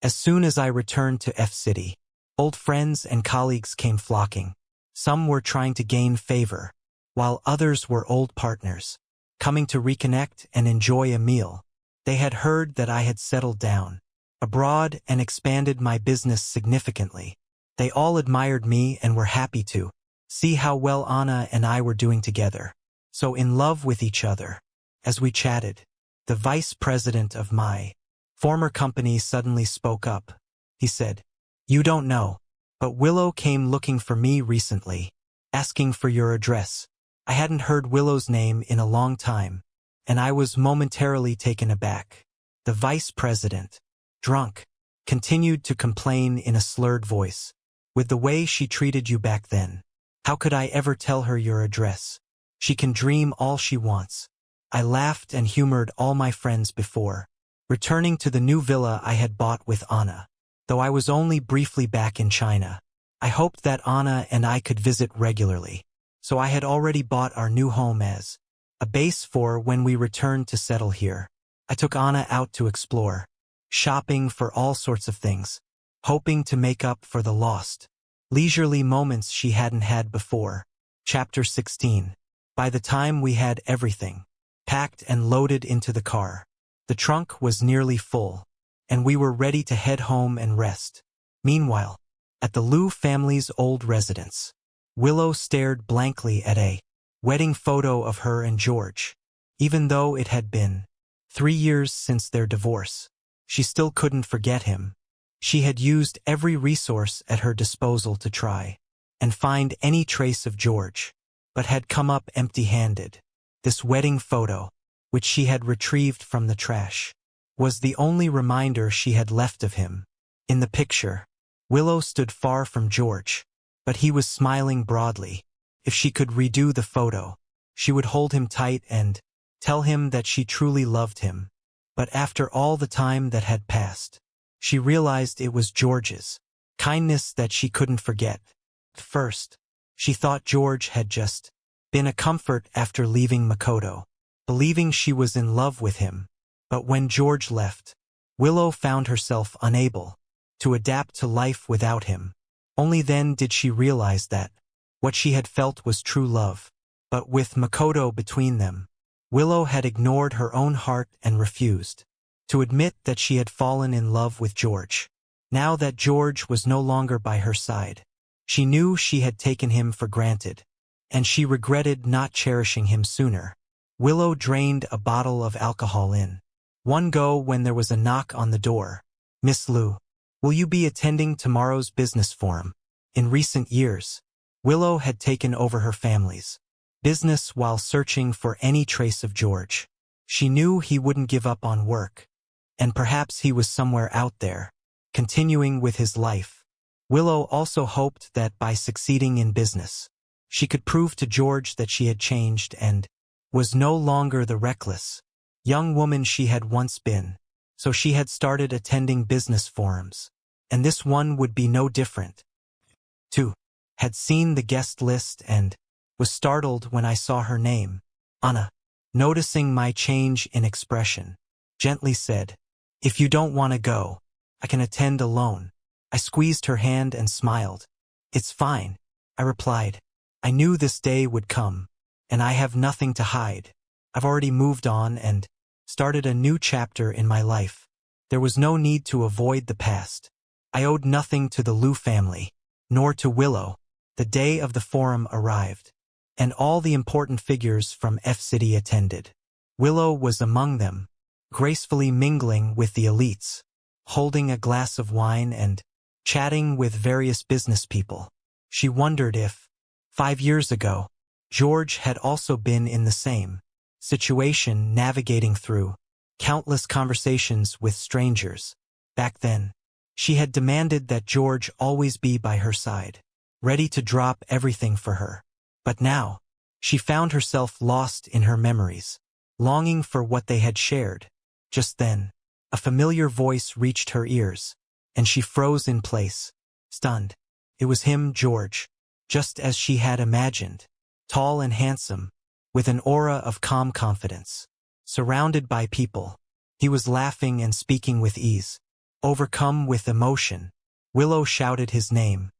As soon as I returned to F City, old friends and colleagues came flocking. Some were trying to gain favor, while others were old partners, coming to reconnect and enjoy a meal. They had heard that I had settled down abroad and expanded my business significantly. They all admired me and were happy to See how well Anna and I were doing together. So in love with each other. As we chatted, the vice president of my former company suddenly spoke up. He said, "You don't know, but Willow came looking for me recently, asking for your address." I hadn't heard Willow's name in a long time, and I was momentarily taken aback. The vice president, drunk, continued to complain in a slurred voice. "With the way she treated you back then, how could I ever tell her your address? She can dream all she wants." I laughed and humored all my friends before returning to the new villa I had bought with Anna. Though I was only briefly back in China, I hoped that Anna and I could visit regularly, so I had already bought our new home as a base for when we returned to settle here. I took Anna out to explore, shopping for all sorts of things, hoping to make up for the lost leisurely moments she hadn't had before. Chapter 16. By the time we had everything packed and loaded into the car, the trunk was nearly full, and we were ready to head home and rest. Meanwhile, at the Liu family's old residence, Willow stared blankly at a wedding photo of her and George. Even though it had been 3 years since their divorce, she still couldn't forget him. She had used every resource at her disposal to try and find any trace of George, but had come up empty-handed. This wedding photo, which she had retrieved from the trash, was the only reminder she had left of him. In the picture, Willow stood far from George, but he was smiling broadly. If she could redo the photo, she would hold him tight and tell him that she truly loved him. But after all the time that had passed, she realized it was George's kindness that she couldn't forget. First, she thought George had just been a comfort after leaving Makoto, believing she was in love with him. But when George left, Willow found herself unable to adapt to life without him. Only then did she realize that what she had felt was true love. But with Makoto between them, Willow had ignored her own heart and refused to admit that she had fallen in love with George. Now that George was no longer by her side, she knew she had taken him for granted, and she regretted not cherishing him sooner. Willow drained a bottle of alcohol in one go when there was a knock on the door. "Miss Liu, will you be attending tomorrow's business forum?" In recent years, Willow had taken over her family's business while searching for any trace of George. She knew he wouldn't give up on work, and perhaps he was somewhere out there, continuing with his life. Willow also hoped that by succeeding in business, she could prove to George that she had changed and was no longer the reckless young woman she had once been. So she had started attending business forums, and this one would be no different. 2. Had seen the guest list and was startled when I saw her name. Anna, noticing my change in expression, gently said, "If you don't want to go, I can attend alone." I squeezed her hand and smiled. "It's fine," I replied. "I knew this day would come, and I have nothing to hide. I've already moved on and started a new chapter in my life. There was no need to avoid the past. I owed nothing to the Liu family, nor to Willow." The day of the forum arrived, and all the important figures from F-City attended. Willow was among them, gracefully mingling with the elites, holding a glass of wine and chatting with various business people. She wondered if, 5 years ago, George had also been in the same situation, navigating through countless conversations with strangers. Back then, she had demanded that George always be by her side, ready to drop everything for her. But now, she found herself lost in her memories, longing for what they had shared. Just then, a familiar voice reached her ears, and she froze in place, stunned. It was him, George, just as she had imagined, tall and handsome, with an aura of calm confidence. Surrounded by people, he was laughing and speaking with ease. Overcome with emotion, Willow shouted his name.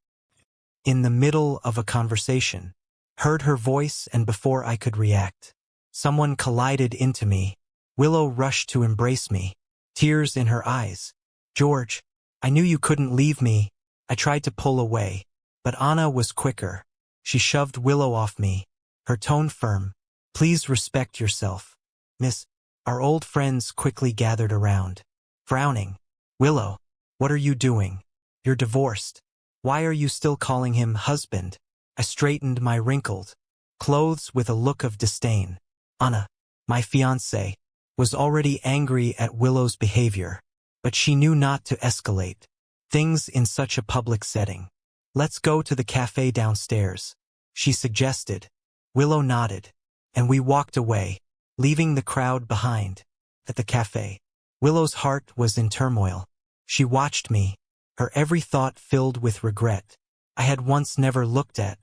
In the middle of a conversation, heard her voice, and before I could react, someone collided into me. Willow rushed to embrace me, tears in her eyes. "George, I knew you couldn't leave me." I tried to pull away, but Anna was quicker. She shoved Willow off me, her tone firm. Please respect yourself, miss. Our old friends quickly gathered around. Frowning. Willow, what are you doing? You're divorced. Why are you still calling him husband? I straightened my wrinkled clothes with a look of disdain. Anna, my fiancée, was already angry at Willow's behavior, but she knew not to escalate things in such a public setting. Let's go to the cafe downstairs, she suggested. Willow nodded, and we walked away, leaving the crowd behind. At the cafe, Willow's heart was in turmoil. She watched me, her every thought filled with regret. I had once never looked at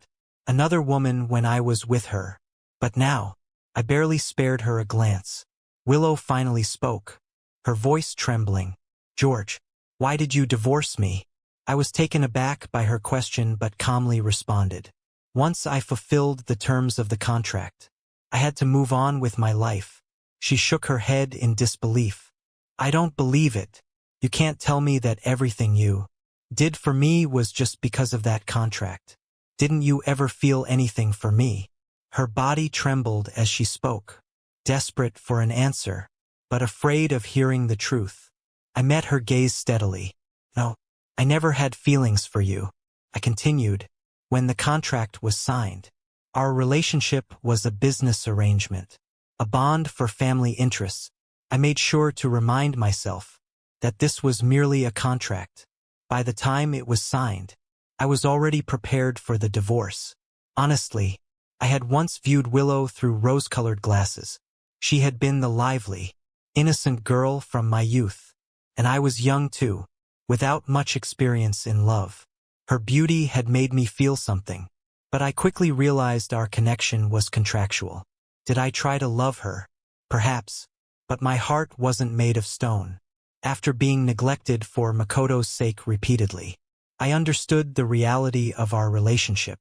another woman when I was with her, but now, I barely spared her a glance. Willow finally spoke, her voice trembling. George, why did you divorce me? I was taken aback by her question but calmly responded. Once I fulfilled the terms of the contract, I had to move on with my life. She shook her head in disbelief. I don't believe it. You can't tell me that everything you did for me was just because of that contract. Didn't you ever feel anything for me? Her body trembled as she spoke, desperate for an answer, but afraid of hearing the truth. I met her gaze steadily. No, I never had feelings for you, I continued. When the contract was signed, our relationship was a business arrangement, a bond for family interests. I made sure to remind myself that this was merely a contract. By the time it was signed, I was already prepared for the divorce. Honestly, I had once viewed Willow through rose-colored glasses. She had been the lively, innocent girl from my youth, and I was young too, without much experience in love. Her beauty had made me feel something, but I quickly realized our connection was contractual. Did I try to love her? Perhaps, but my heart wasn't made of stone. After being neglected for Makoto's sake repeatedly, I understood the reality of our relationship.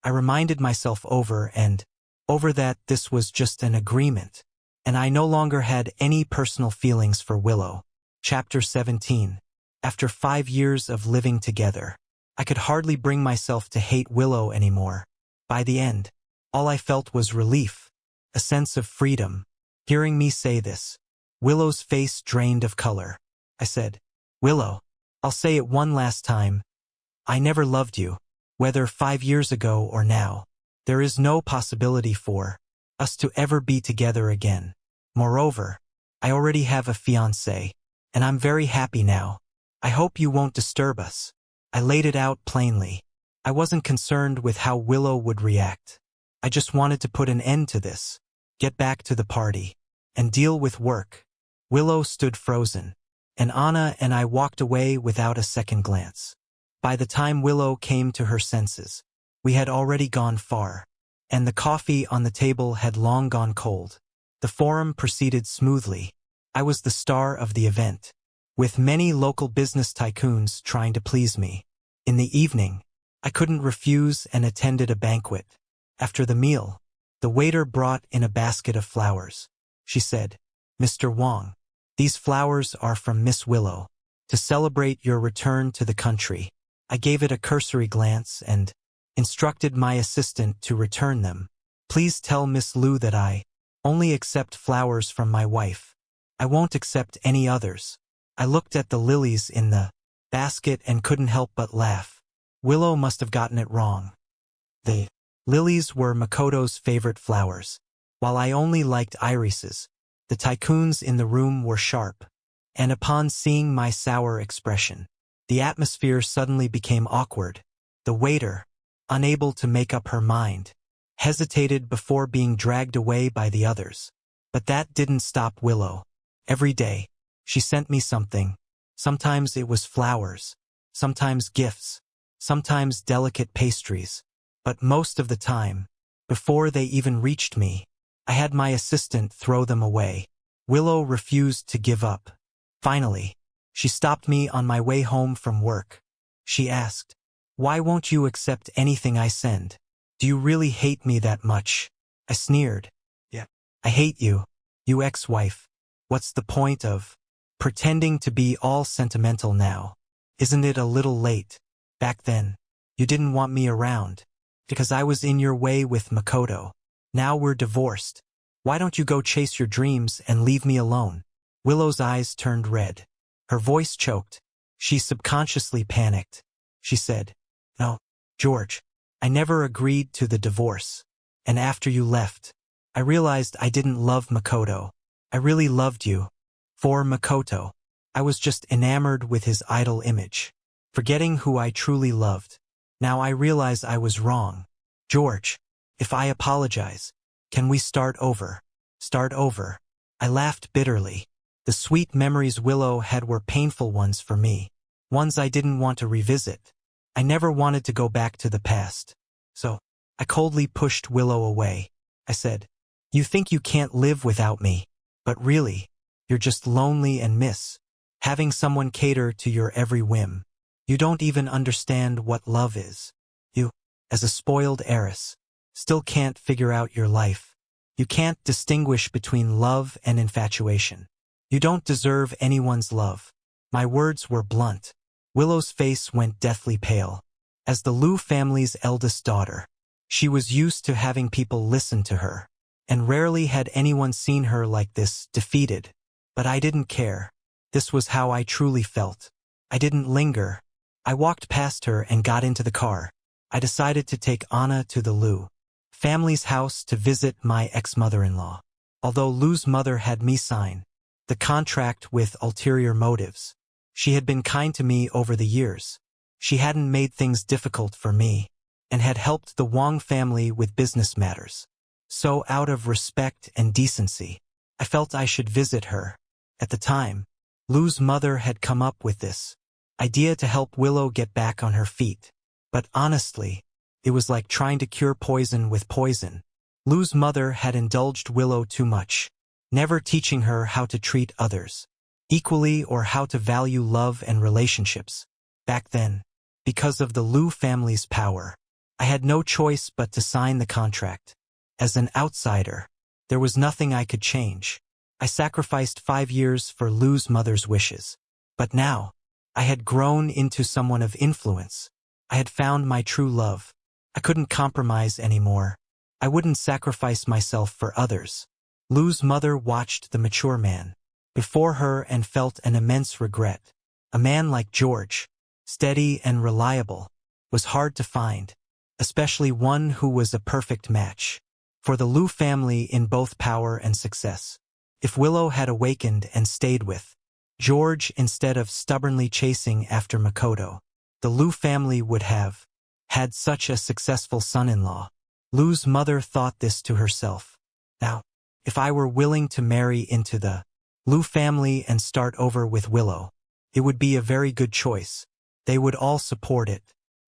I reminded myself over and over that this was just an agreement, and I no longer had any personal feelings for Willow. Chapter 17. After 5 years of living together, I could hardly bring myself to hate Willow anymore. By the end, all I felt was relief, a sense of freedom. Hearing me say this, Willow's face drained of color. I said, Willow, I'll say it one last time. I never loved you, whether 5 years ago or now. There is no possibility for us to ever be together again. Moreover, I already have a fiancé, and I'm very happy now. I hope you won't disturb us. I laid it out plainly. I wasn't concerned with how Willow would react. I just wanted to put an end to this, get back to the party, and deal with work. Willow stood frozen, and Anna and I walked away without a second glance. By the time Willow came to her senses, we had already gone far, and the coffee on the table had long gone cold. The forum proceeded smoothly. I was the star of the event, with many local business tycoons trying to please me. In the evening, I couldn't refuse and attended a banquet. After the meal, the waiter brought in a basket of flowers. She said, Mr. Wong, these flowers are from Miss Willow, to celebrate your return to the country. I gave it a cursory glance and instructed my assistant to return them. Please tell Miss Liu that I only accept flowers from my wife. I won't accept any others. I looked at the lilies in the basket and couldn't help but laugh. Willow must have gotten it wrong. The lilies were Makoto's favorite flowers, while I only liked irises. The tycoons in the room were sharp, and upon seeing my sour expression, the atmosphere suddenly became awkward. The waiter, unable to make up her mind, hesitated before being dragged away by the others. But that didn't stop Willow. Every day, she sent me something. Sometimes it was flowers, sometimes gifts, sometimes delicate pastries. But most of the time, before they even reached me, I had my assistant throw them away. Willow refused to give up. Finally, she stopped me on my way home from work. She asked, "Why won't you accept anything I send? Do you really hate me that much?" I sneered. "Yeah, I hate you, you ex-wife. What's the point of pretending to be all sentimental now? Isn't it a little late? Back then, you didn't want me around. Because I was in your way with Makoto. Now we're divorced. Why don't you go chase your dreams and leave me alone? Willow's eyes turned red. Her voice choked. She subconsciously panicked. She said, "No, George, I never agreed to the divorce. And after you left, I realized I didn't love Makoto. I really loved you. For Makoto. I was just enamored with his idol image, forgetting who I truly loved. Now I realize I was wrong. George, if I apologize, can we start over?" Start over. I laughed bitterly. The sweet memories Willow had were painful ones for me. Ones I didn't want to revisit. I never wanted to go back to the past. So, I coldly pushed Willow away. I said, "You think you can't live without me, but really, you're just lonely and miss having someone cater to your every whim. You don't even understand what love is. You, as a spoiled heiress, still can't figure out your life. You can't distinguish between love and infatuation. You don't deserve anyone's love." My words were blunt. Willow's face went deathly pale. As the Liu family's eldest daughter, she was used to having people listen to her, and rarely had anyone seen her like this, defeated. But I didn't care. This was how I truly felt. I didn't linger. I walked past her and got into the car. I decided to take Anna to the Liu family's house to visit my ex-mother-in-law. Although Liu's mother had me sign the contract with ulterior motives, she had been kind to me over the years. She hadn't made things difficult for me, and had helped the Wang family with business matters. So out of respect and decency, I felt I should visit her. At the time, Liu's mother had come up with this idea to help Willow get back on her feet. But honestly, it was like trying to cure poison with poison. Liu's mother had indulged Willow too much, never teaching her how to treat others equally or how to value love and relationships. Back then, because of the Liu family's power, I had no choice but to sign the contract. As an outsider, there was nothing I could change. I sacrificed 5 years for Liu's mother's wishes. But now, I had grown into someone of influence. I had found my true love. I couldn't compromise anymore. I wouldn't sacrifice myself for others. Liu's mother watched the mature man before her and felt an immense regret. A man like George, steady and reliable, was hard to find, especially one who was a perfect match for the Liu family in both power and success. If Willow had awakened and stayed with George instead of stubbornly chasing after Makoto, the Liu family would have had such a successful son-in-law. Liu's mother thought this to herself. Now, if I were willing to marry into the Liu family and start over with Willow, it would be a very good choice. They would all support it.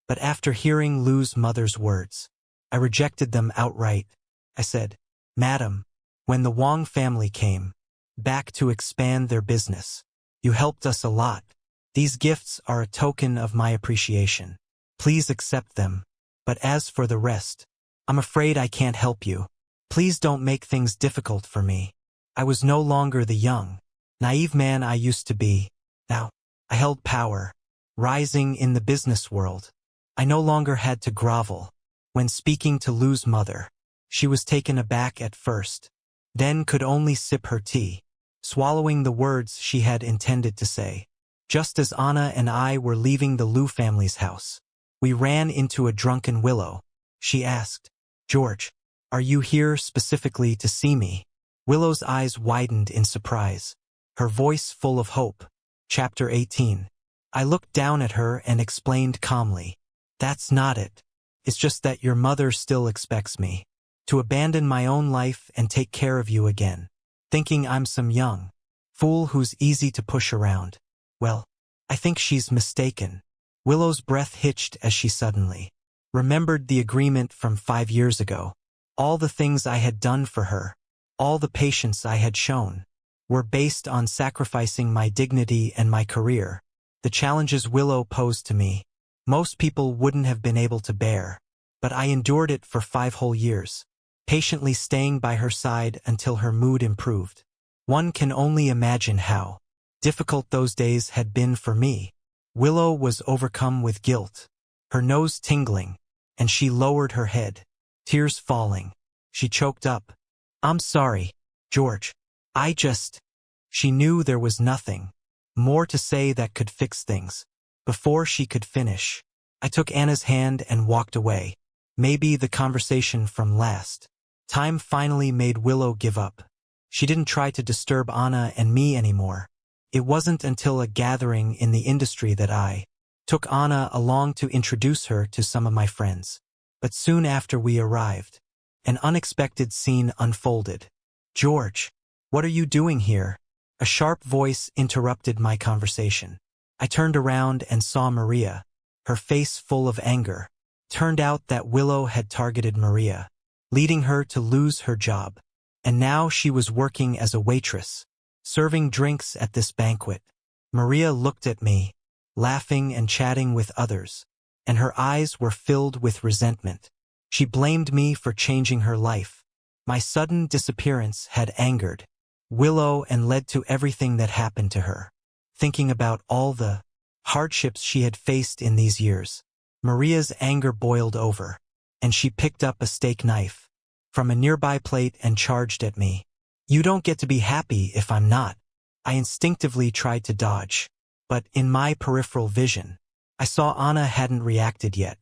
But after hearing Liu's mother's words, I rejected them outright. I said, "Madam, when the Wang family came back to expand their business, you helped us a lot. These gifts are a token of my appreciation. Please accept them. But as for the rest, I'm afraid I can't help you. Please don't make things difficult for me." I was no longer the young, naive man I used to be. Now, I held power, rising in the business world. I no longer had to grovel. When speaking to Liu's mother, she was taken aback at first, then could only sip her tea, swallowing the words she had intended to say. Just as Anna and I were leaving the Liu family's house, we ran into a drunken Willow. She asked, "George, are you here specifically to see me?" Willow's eyes widened in surprise, her voice full of hope. Chapter 18. I looked down at her and explained calmly, "That's not it. It's just that your mother still expects me to abandon my own life and take care of you again, thinking I'm some young fool who's easy to push around. Well, I think she's mistaken." Willow's breath hitched as she suddenly remembered the agreement from 5 years ago. All the things I had done for her, all the patience I had shown, were based on sacrificing my dignity and my career. The challenges Willow posed to me, most people wouldn't have been able to bear, but I endured it for 5 whole years, patiently staying by her side until her mood improved. One can only imagine how difficult those days had been for me. Willow was overcome with guilt, her nose tingling, and she lowered her head, tears falling. She choked up. "I'm sorry, George. I just—" She knew there was nothing more to say that could fix things. Before she could finish, I took Anna's hand and walked away. Maybe the conversation from last time finally made Willow give up. She didn't try to disturb Anna and me anymore. It wasn't until a gathering in the industry that I took Anna along to introduce her to some of my friends. But soon after we arrived, an unexpected scene unfolded. "George, what are you doing here?" A sharp voice interrupted my conversation. I turned around and saw Maria, her face full of anger. Turned out that Willow had targeted Maria, leading her to lose her job. And now she was working as a waitress, serving drinks at this banquet. Maria looked at me, laughing and chatting with others, and her eyes were filled with resentment. She blamed me for changing her life. My sudden disappearance had angered Willow and led to everything that happened to her. Thinking about all the hardships she had faced in these years, Maria's anger boiled over, and she picked up a steak knife from a nearby plate and charged at me. "You don't get to be happy if I'm not." I instinctively tried to dodge, but in my peripheral vision, I saw Anna hadn't reacted yet.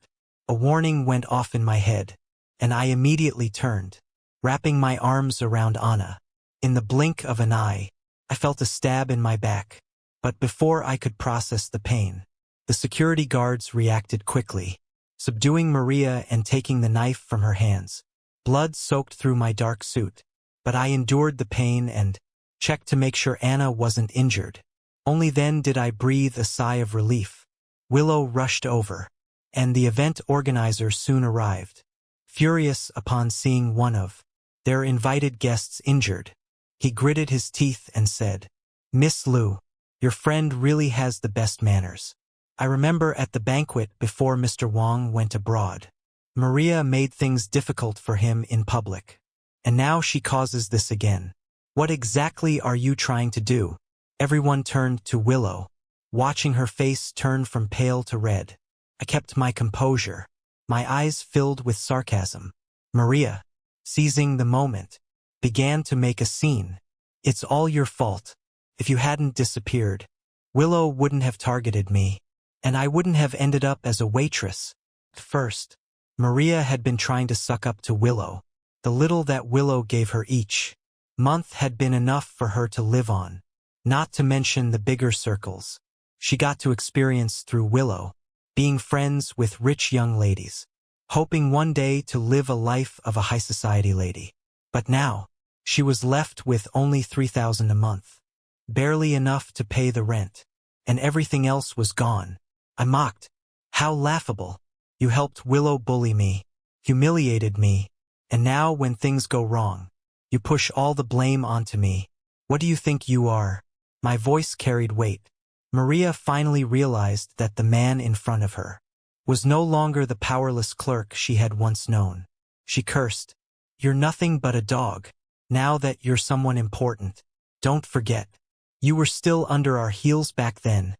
A warning went off in my head, and I immediately turned, wrapping my arms around Anna. In the blink of an eye, I felt a stab in my back, but before I could process the pain, the security guards reacted quickly, subduing Maria and taking the knife from her hands. Blood soaked through my dark suit, but I endured the pain and checked to make sure Anna wasn't injured. Only then did I breathe a sigh of relief. Willow rushed over, and the event organizer soon arrived. Furious upon seeing one of their invited guests injured, he gritted his teeth and said, "Miss Liu, your friend really has the best manners. I remember at the banquet before Mr. Wang went abroad, Maria made things difficult for him in public. And now she causes this again. What exactly are you trying to do?" Everyone turned to Willow, watching her face turn from pale to red. I kept my composure, my eyes filled with sarcasm. Maria, seizing the moment, began to make a scene. "It's all your fault. If you hadn't disappeared, Willow wouldn't have targeted me, and I wouldn't have ended up as a waitress." First, Maria had been trying to suck up to Willow. The little that Willow gave her each month had been enough for her to live on, not to mention the bigger circles she got to experience through Willow, being friends with rich young ladies, hoping one day to live a life of a high society lady. But now, she was left with only $3,000 a month, barely enough to pay the rent, and everything else was gone. I mocked. "How laughable. You helped Willow bully me, humiliated me, and now when things go wrong, you push all the blame onto me. What do you think you are?" My voice carried weight. Maria finally realized that the man in front of her was no longer the powerless clerk she had once known. She cursed. "You're nothing but a dog. Now that you're someone important, don't forget. You were still under our heels back then."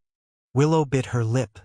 Willow bit her lip.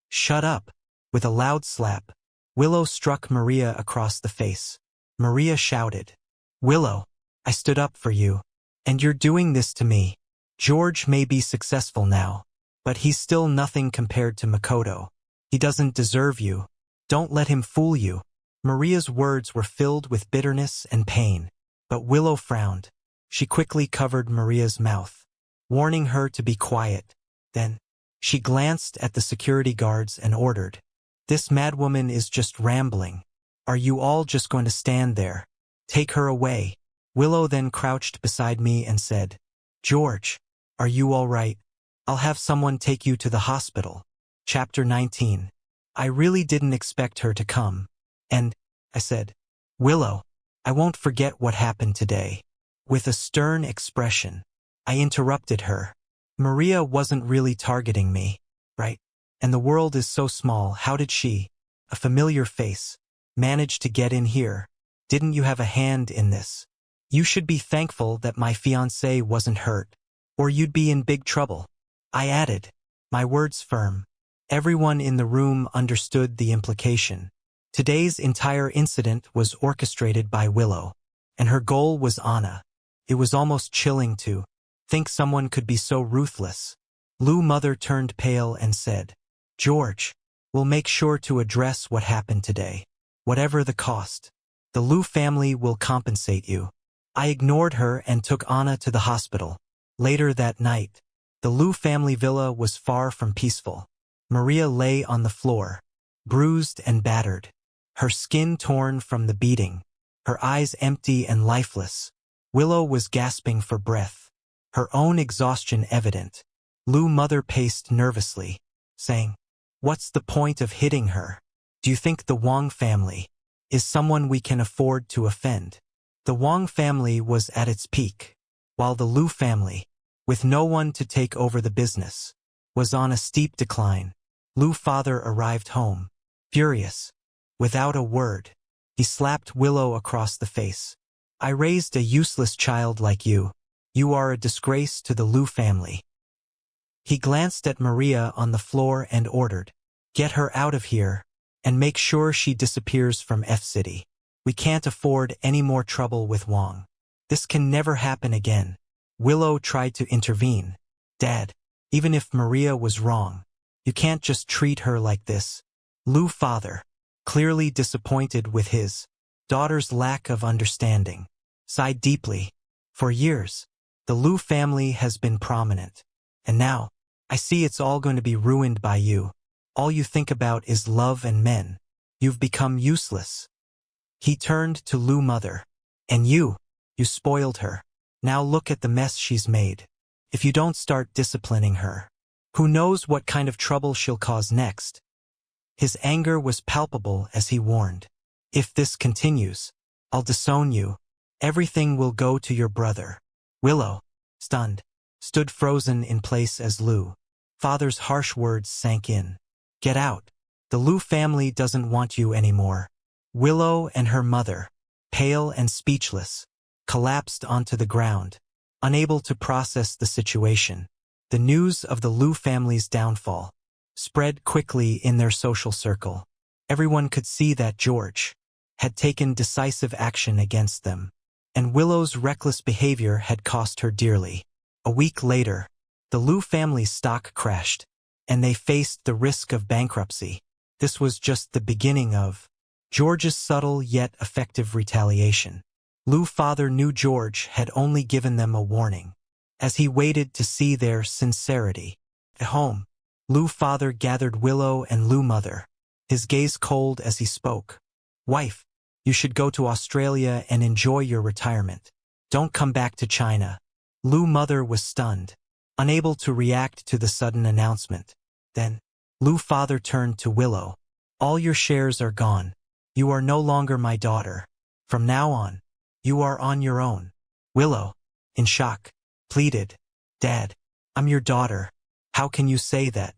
"Shut up." With a loud slap, Willow struck Maria across the face. Maria shouted, "Willow, I stood up for you, and you're doing this to me. George may be successful now, but he's still nothing compared to Makoto. He doesn't deserve you. Don't let him fool you." Maria's words were filled with bitterness and pain, but Willow frowned. She quickly covered Maria's mouth, warning her to be quiet. Then, she glanced at the security guards and ordered, "This madwoman is just rambling. Are you all just going to stand there? Take her away." Willow then crouched beside me and said, "George, are you all right? I'll have someone take you to the hospital." Chapter 19. I really didn't expect her to come. "And," I said, "Willow, I won't forget what happened today." With a stern expression, I interrupted her. "Maria wasn't really targeting me, right? And the world is so small, how did she, a familiar face, manage to get in here? Didn't you have a hand in this? You should be thankful that my fiancé wasn't hurt, or you'd be in big trouble." I added, my words firm. Everyone in the room understood the implication. Today's entire incident was orchestrated by Willow, and her goal was Anna. It was almost chilling to think someone could be so ruthless. Lou's mother turned pale and said, "George, we'll make sure to address what happened today. Whatever the cost. The Liu family will compensate you." I ignored her and took Anna to the hospital. Later that night, the Liu family villa was far from peaceful. Maria lay on the floor, bruised and battered, her skin torn from the beating, her eyes empty and lifeless. Willow was gasping for breath, her own exhaustion evident. Liu's mother paced nervously, saying, "What's the point of hitting her? Do you think the Wang family is someone we can afford to offend?" The Wang family was at its peak, while the Liu family, with no one to take over the business, was on a steep decline. Liu's father arrived home, furious. Without a word, he slapped Willow across the face. "I raised a useless child like you. You are a disgrace to the Liu family." He glanced at Maria on the floor and ordered, "Get her out of here, and make sure she disappears from F-City. We can't afford any more trouble with Wang. This can never happen again." Willow tried to intervene. "Dad, even if Maria was wrong, you can't just treat her like this." Liu's father, clearly disappointed with his daughter's lack of understanding, sighed deeply. "For years, the Liu family has been prominent. And now, I see it's all going to be ruined by you. All you think about is love and men. You've become useless." He turned to Liu's mother. "And you spoiled her. Now look at the mess she's made. If you don't start disciplining her, who knows what kind of trouble she'll cause next." His anger was palpable as he warned, "If this continues, I'll disown you. Everything will go to your brother." Willow, stunned, stood frozen in place as Liu's father's harsh words sank in. "Get out. The Liu family doesn't want you anymore." Willow and her mother, pale and speechless, collapsed onto the ground, unable to process the situation. The news of the Liu family's downfall spread quickly in their social circle. Everyone could see that George had taken decisive action against them, and Willow's reckless behavior had cost her dearly. A week later, the Liu family's stock crashed, and they faced the risk of bankruptcy. This was just the beginning of George's subtle yet effective retaliation. Liu's father knew George had only given them a warning, as he waited to see their sincerity. At home, Liu's father gathered Willow and Liu's mother, his gaze cold as he spoke. "Wife, you should go to Australia and enjoy your retirement. Don't come back to China." Liu's mother was stunned, unable to react to the sudden announcement. Then, Liu's father turned to Willow. "All your shares are gone. You are no longer my daughter. From now on, you are on your own." Willow, in shock, pleaded, "Dad, I'm your daughter. How can you say that?"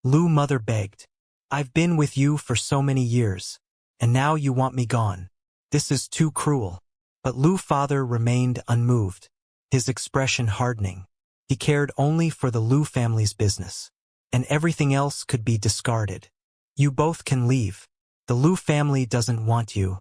Liu's mother begged, "I've been with you for so many years, and now you want me gone. This is too cruel." But Liu's father remained unmoved, his expression hardening. He cared only for the Liu family's business, and everything else could be discarded. "You both can leave. The Liu family doesn't want you,"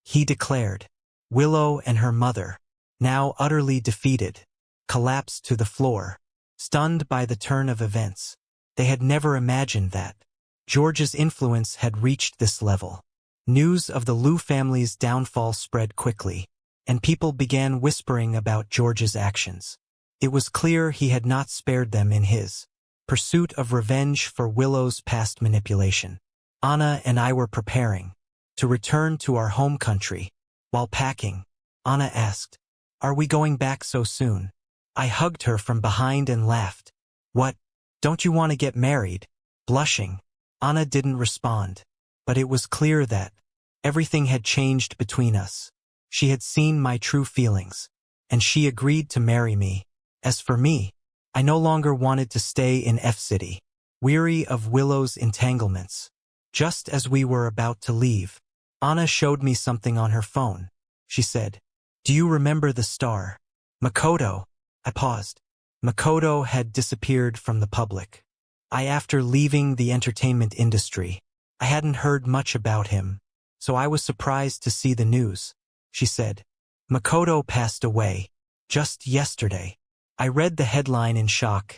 he declared. Willow and her mother, now utterly defeated, collapsed to the floor, stunned by the turn of events. They had never imagined that George's influence had reached this level. News of the Liu family's downfall spread quickly, and people began whispering about George's actions. It was clear he had not spared them in his pursuit of revenge for Willow's past manipulation. Anna and I were preparing to return to our home country. While packing, Anna asked, "Are we going back so soon?" I hugged her from behind and laughed. "What? Don't you want to get married?" Blushing, Anna didn't respond, but it was clear that everything had changed between us. She had seen my true feelings, and she agreed to marry me. As for me, I no longer wanted to stay in F-City, weary of Willow's entanglements. Just as we were about to leave, Anna showed me something on her phone. She said, "Do you remember the star, Makoto?" I paused. Makoto had disappeared from the public. After leaving the entertainment industry, I hadn't heard much about him. so I was surprised to see the news. She said, Makoto passed away. Just yesterday. I read the headline in shock.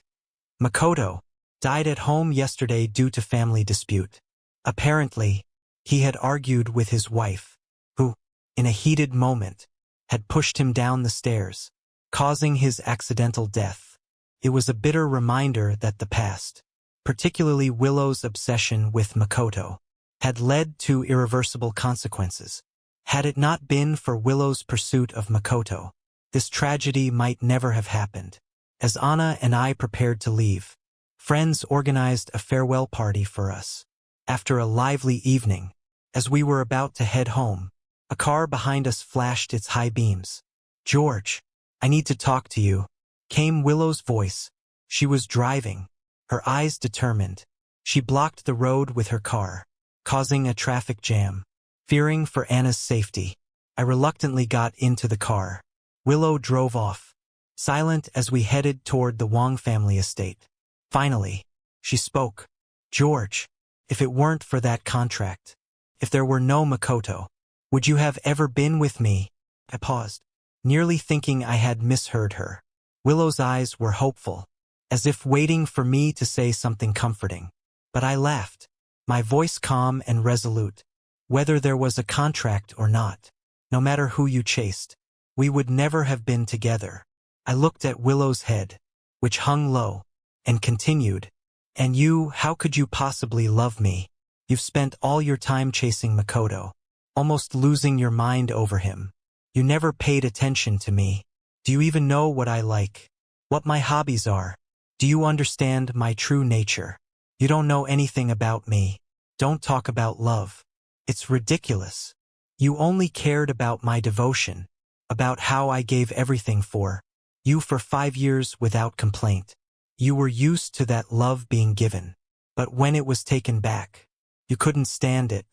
Makoto died at home yesterday due to family dispute. Apparently, he had argued with his wife, who, in a heated moment, had pushed him down the stairs, causing his accidental death. It was a bitter reminder that the past, particularly Willow's obsession with Makoto, had led to irreversible consequences. Had it not been for Willow's pursuit of Makoto, this tragedy might never have happened. As Anna and I prepared to leave, friends organized a farewell party for us. After a lively evening, as we were about to head home, a car behind us flashed its high beams. George, I need to talk to you, came Willow's voice. She was driving, her eyes determined. She blocked the road with her car, causing a traffic jam. Fearing for Anna's safety, I reluctantly got into the car. Willow drove off, silent as we headed toward the Wong family estate. Finally, she spoke. George, if it weren't for that contract, if there were no Makoto, would you have ever been with me? I paused, nearly thinking I had misheard her. Willow's eyes were hopeful, as if waiting for me to say something comforting. But I laughed, my voice calm and resolute. Whether there was a contract or not, no matter who you chased, we would never have been together. I looked at Willow's head, which hung low, and continued, and you, how could you possibly love me? You've spent all your time chasing Makoto, almost losing your mind over him. You never paid attention to me. Do you even know what I like? What my hobbies are? Do you understand my true nature? You don't know anything about me. Don't talk about love. It's ridiculous. You only cared about my devotion, about how I gave everything for you for 5 years without complaint. You were used to that love being given. But when it was taken back, you couldn't stand it.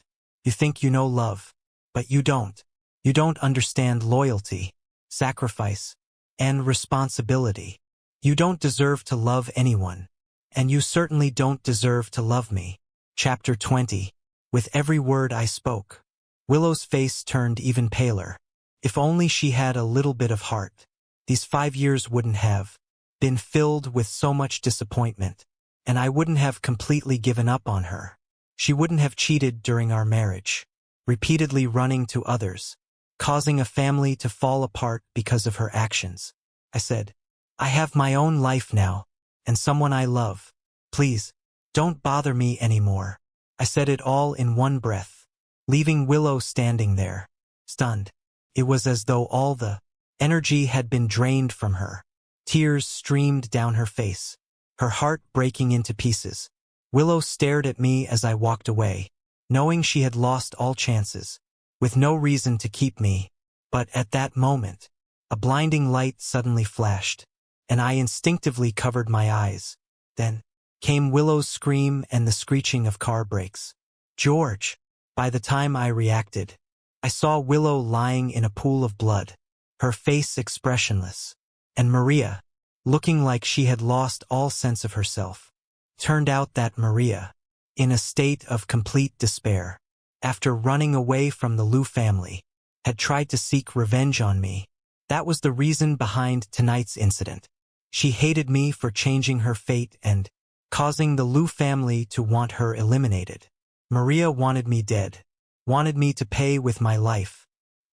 You think you know love, but you don't. You don't understand loyalty, sacrifice, and responsibility. You don't deserve to love anyone, and you certainly don't deserve to love me. Chapter 20. With every word I spoke, Willow's face turned even paler. If only she had a little bit of heart, these 5 years wouldn't have been filled with so much disappointment, and I wouldn't have completely given up on her. She wouldn't have cheated during our marriage, repeatedly running to others, causing a family to fall apart because of her actions. I said, I have my own life now, and someone I love. Please, don't bother me anymore. I said it all in one breath, leaving Willow standing there, stunned. It was as though all the energy had been drained from her. Tears streamed down her face, her heart breaking into pieces. Willow stared at me as I walked away, knowing she had lost all chances, with no reason to keep me. But at that moment, a blinding light suddenly flashed, and I instinctively covered my eyes. Then came Willow's scream and the screeching of car brakes. George! By the time I reacted, I saw Willow lying in a pool of blood, her face expressionless, and Maria, looking like she had lost all sense of herself. Turned out that Maria, in a state of complete despair, after running away from the Liu family, had tried to seek revenge on me. That was the reason behind tonight's incident. She hated me for changing her fate and causing the Liu family to want her eliminated. Maria wanted me dead, wanted me to pay with my life.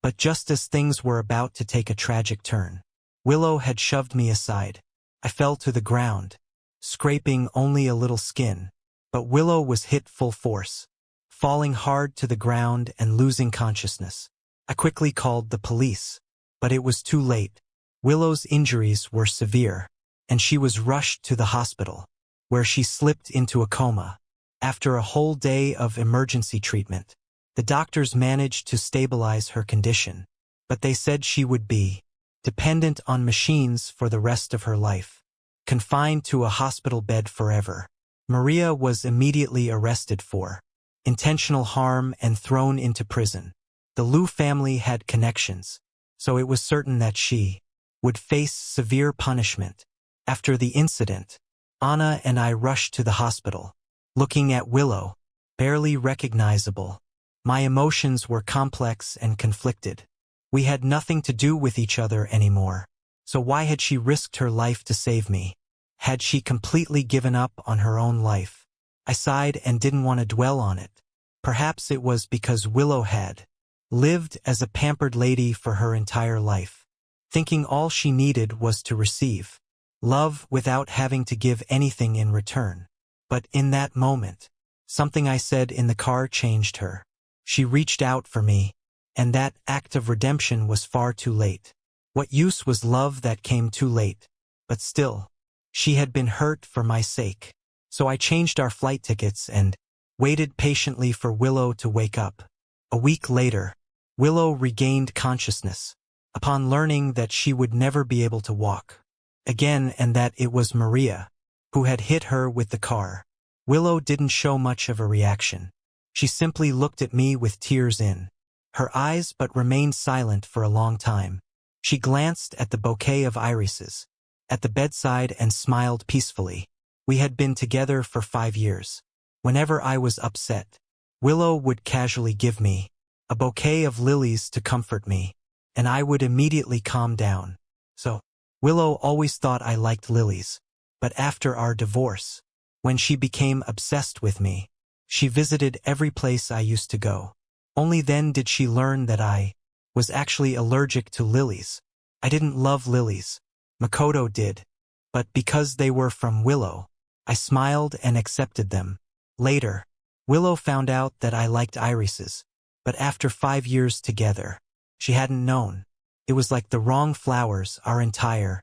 But just as things were about to take a tragic turn, Willow had shoved me aside. I fell to the ground, scraping only a little skin. But Willow was hit full force, falling hard to the ground and losing consciousness. I quickly called the police, but it was too late. Willow's injuries were severe, and she was rushed to the hospital, where she slipped into a coma. After a whole day of emergency treatment, the doctors managed to stabilize her condition, but they said she would be dependent on machines for the rest of her life, confined to a hospital bed forever. Maria was immediately arrested for intentional harm and thrown into prison. The Liu family had connections, so it was certain that she would face severe punishment. After the incident, Anna and I rushed to the hospital, looking at Willow, barely recognizable, My emotions were complex and conflicted. We had nothing to do with each other anymore. So why had she risked her life to save me? Had she completely given up on her own life? I sighed and didn't want to dwell on it. Perhaps it was because Willow had lived as a pampered lady for her entire life, thinking all she needed was to receive love without having to give anything in return. But in that moment, something I said in the car changed her. She reached out for me, and that act of redemption was far too late. What use was love that came too late? But still, she had been hurt for my sake. So I changed our flight tickets and waited patiently for Willow to wake up. A week later, Willow regained consciousness, upon learning that she would never be able to walk again and that it was Maria who had hit her with the car. Willow didn't show much of a reaction. She simply looked at me with tears in her eyes but remained silent for a long time. She glanced at the bouquet of irises at the bedside and smiled peacefully. We had been together for 5 years. Whenever I was upset, Willow would casually give me a bouquet of lilies to comfort me, and I would immediately calm down. So, Willow always thought I liked lilies. But after our divorce, when she became obsessed with me, she visited every place I used to go. Only then did she learn that I was actually allergic to lilies. I didn't love lilies. Makoto did. But because they were from Willow, I smiled and accepted them. Later, Willow found out that I liked irises. But after 5 years together, she hadn't known. It was like the wrong flowers. Our entire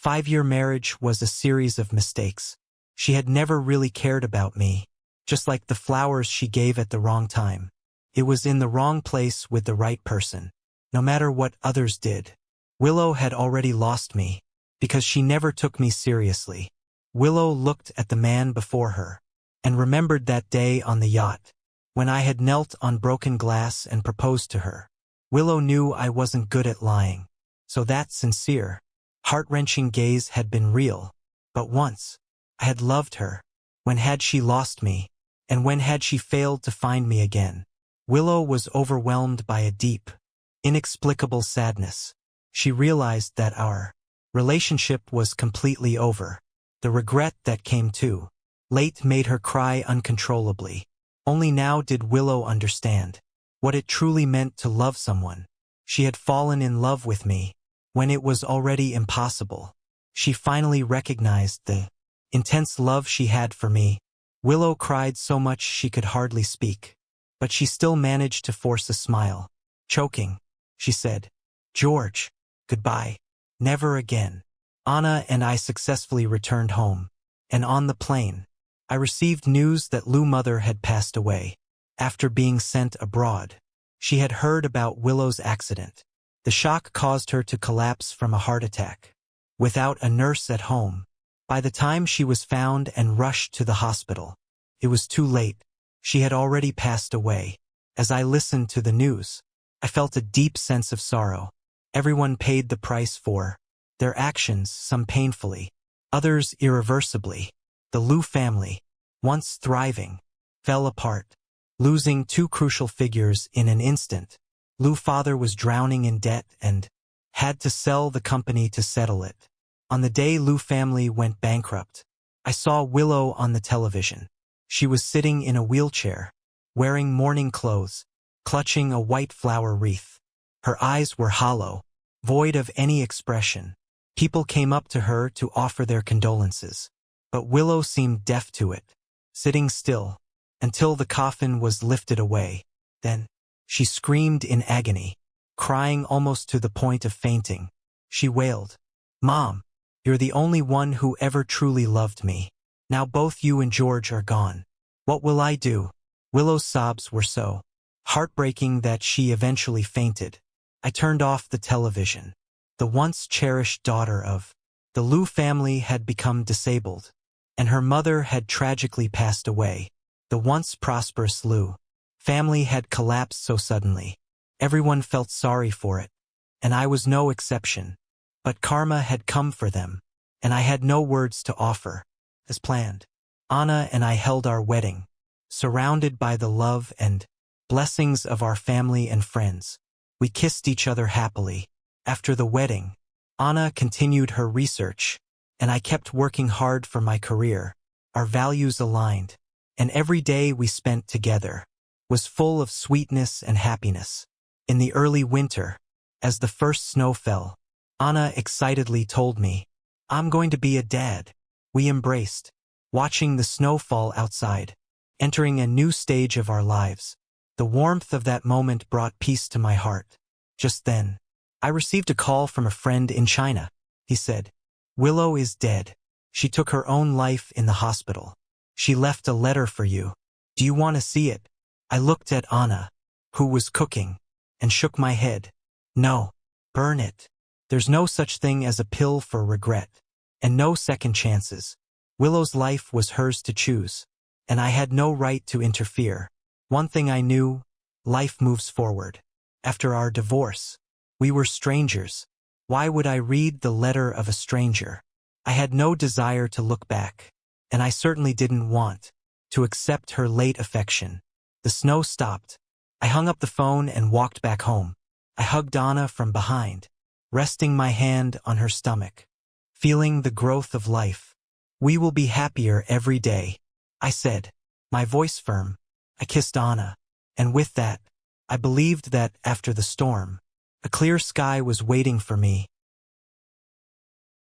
5-year marriage was a series of mistakes. She had never really cared about me, just like the flowers she gave at the wrong time. It was in the wrong place with the right person. No matter what others did, Willow had already lost me, because she never took me seriously. Willow looked at the man before her, and remembered that day on the yacht, when I had knelt on broken glass and proposed to her. Willow knew I wasn't good at lying, so that sincere, heart-wrenching gaze had been real. But once, I had loved her. When had she lost me? And when had she failed to find me again? Willow was overwhelmed by a deep, inexplicable sadness. She realized that our relationship was completely over. The regret that came too late made her cry uncontrollably. Only now did Willow understand what it truly meant to love someone. She had fallen in love with me when it was already impossible. She finally recognized the intense love she had for me. Willow cried so much she could hardly speak, but she still managed to force a smile. Choking, she said, "George, goodbye. Never again." Anna and I successfully returned home, and on the plane, I received news that Lou's mother had passed away. After being sent abroad, she had heard about Willow's accident. The shock caused her to collapse from a heart attack. Without a nurse at home, by the time she was found and rushed to the hospital, it was too late. She had already passed away. As I listened to the news, I felt a deep sense of sorrow. Everyone paid the price for their actions, some painfully, others irreversibly. The Lou family, once thriving, fell apart, losing 2 crucial figures in an instant. Lou's father was drowning in debt and had to sell the company to settle it. On the day Lou's family went bankrupt, I saw Willow on the television. She was sitting in a wheelchair, wearing mourning clothes, clutching a white flower wreath. Her eyes were hollow, void of any expression. People came up to her to offer their condolences, but Willow seemed deaf to it, sitting still, until the coffin was lifted away. Then, she screamed in agony, crying almost to the point of fainting. She wailed, "Mom, you're the only one who ever truly loved me. Now both you and George are gone. What will I do?" Willow's sobs were so heartbreaking that she eventually fainted. I turned off the television. The once cherished daughter of the Lou family had become disabled, and her mother had tragically passed away. The once prosperous Lou family had collapsed so suddenly. Everyone felt sorry for it, and I was no exception. But karma had come for them, and I had no words to offer. As planned, Anna and I held our wedding, surrounded by the love and blessings of our family and friends. We kissed each other happily. After the wedding, Anna continued her research, and I kept working hard for my career. Our values aligned, and every day we spent together was full of sweetness and happiness. In the early winter, as the first snow fell, Anna excitedly told me, "I'm going to be a dad." We embraced, watching the snow fall outside, entering a new stage of our lives. The warmth of that moment brought peace to my heart. Just then, I received a call from a friend in China. He said, "Willow is dead. She took her own life in the hospital. She left a letter for you. Do you want to see it?" I looked at Anna, who was cooking, and shook my head. "No, burn it. There's no such thing as a pill for regret, and no second chances." Willow's life was hers to choose, and I had no right to interfere. One thing I knew, life moves forward. After our divorce, we were strangers. Why would I read the letter of a stranger? I had no desire to look back, and I certainly didn't want to accept her late affection. The snow stopped. I hung up the phone and walked back home. I hugged Anna from behind, resting my hand on her stomach, feeling the growth of life. "We will be happier every day," I said, my voice firm. I kissed Anna, and with that, I believed that after the storm, a clear sky was waiting for me.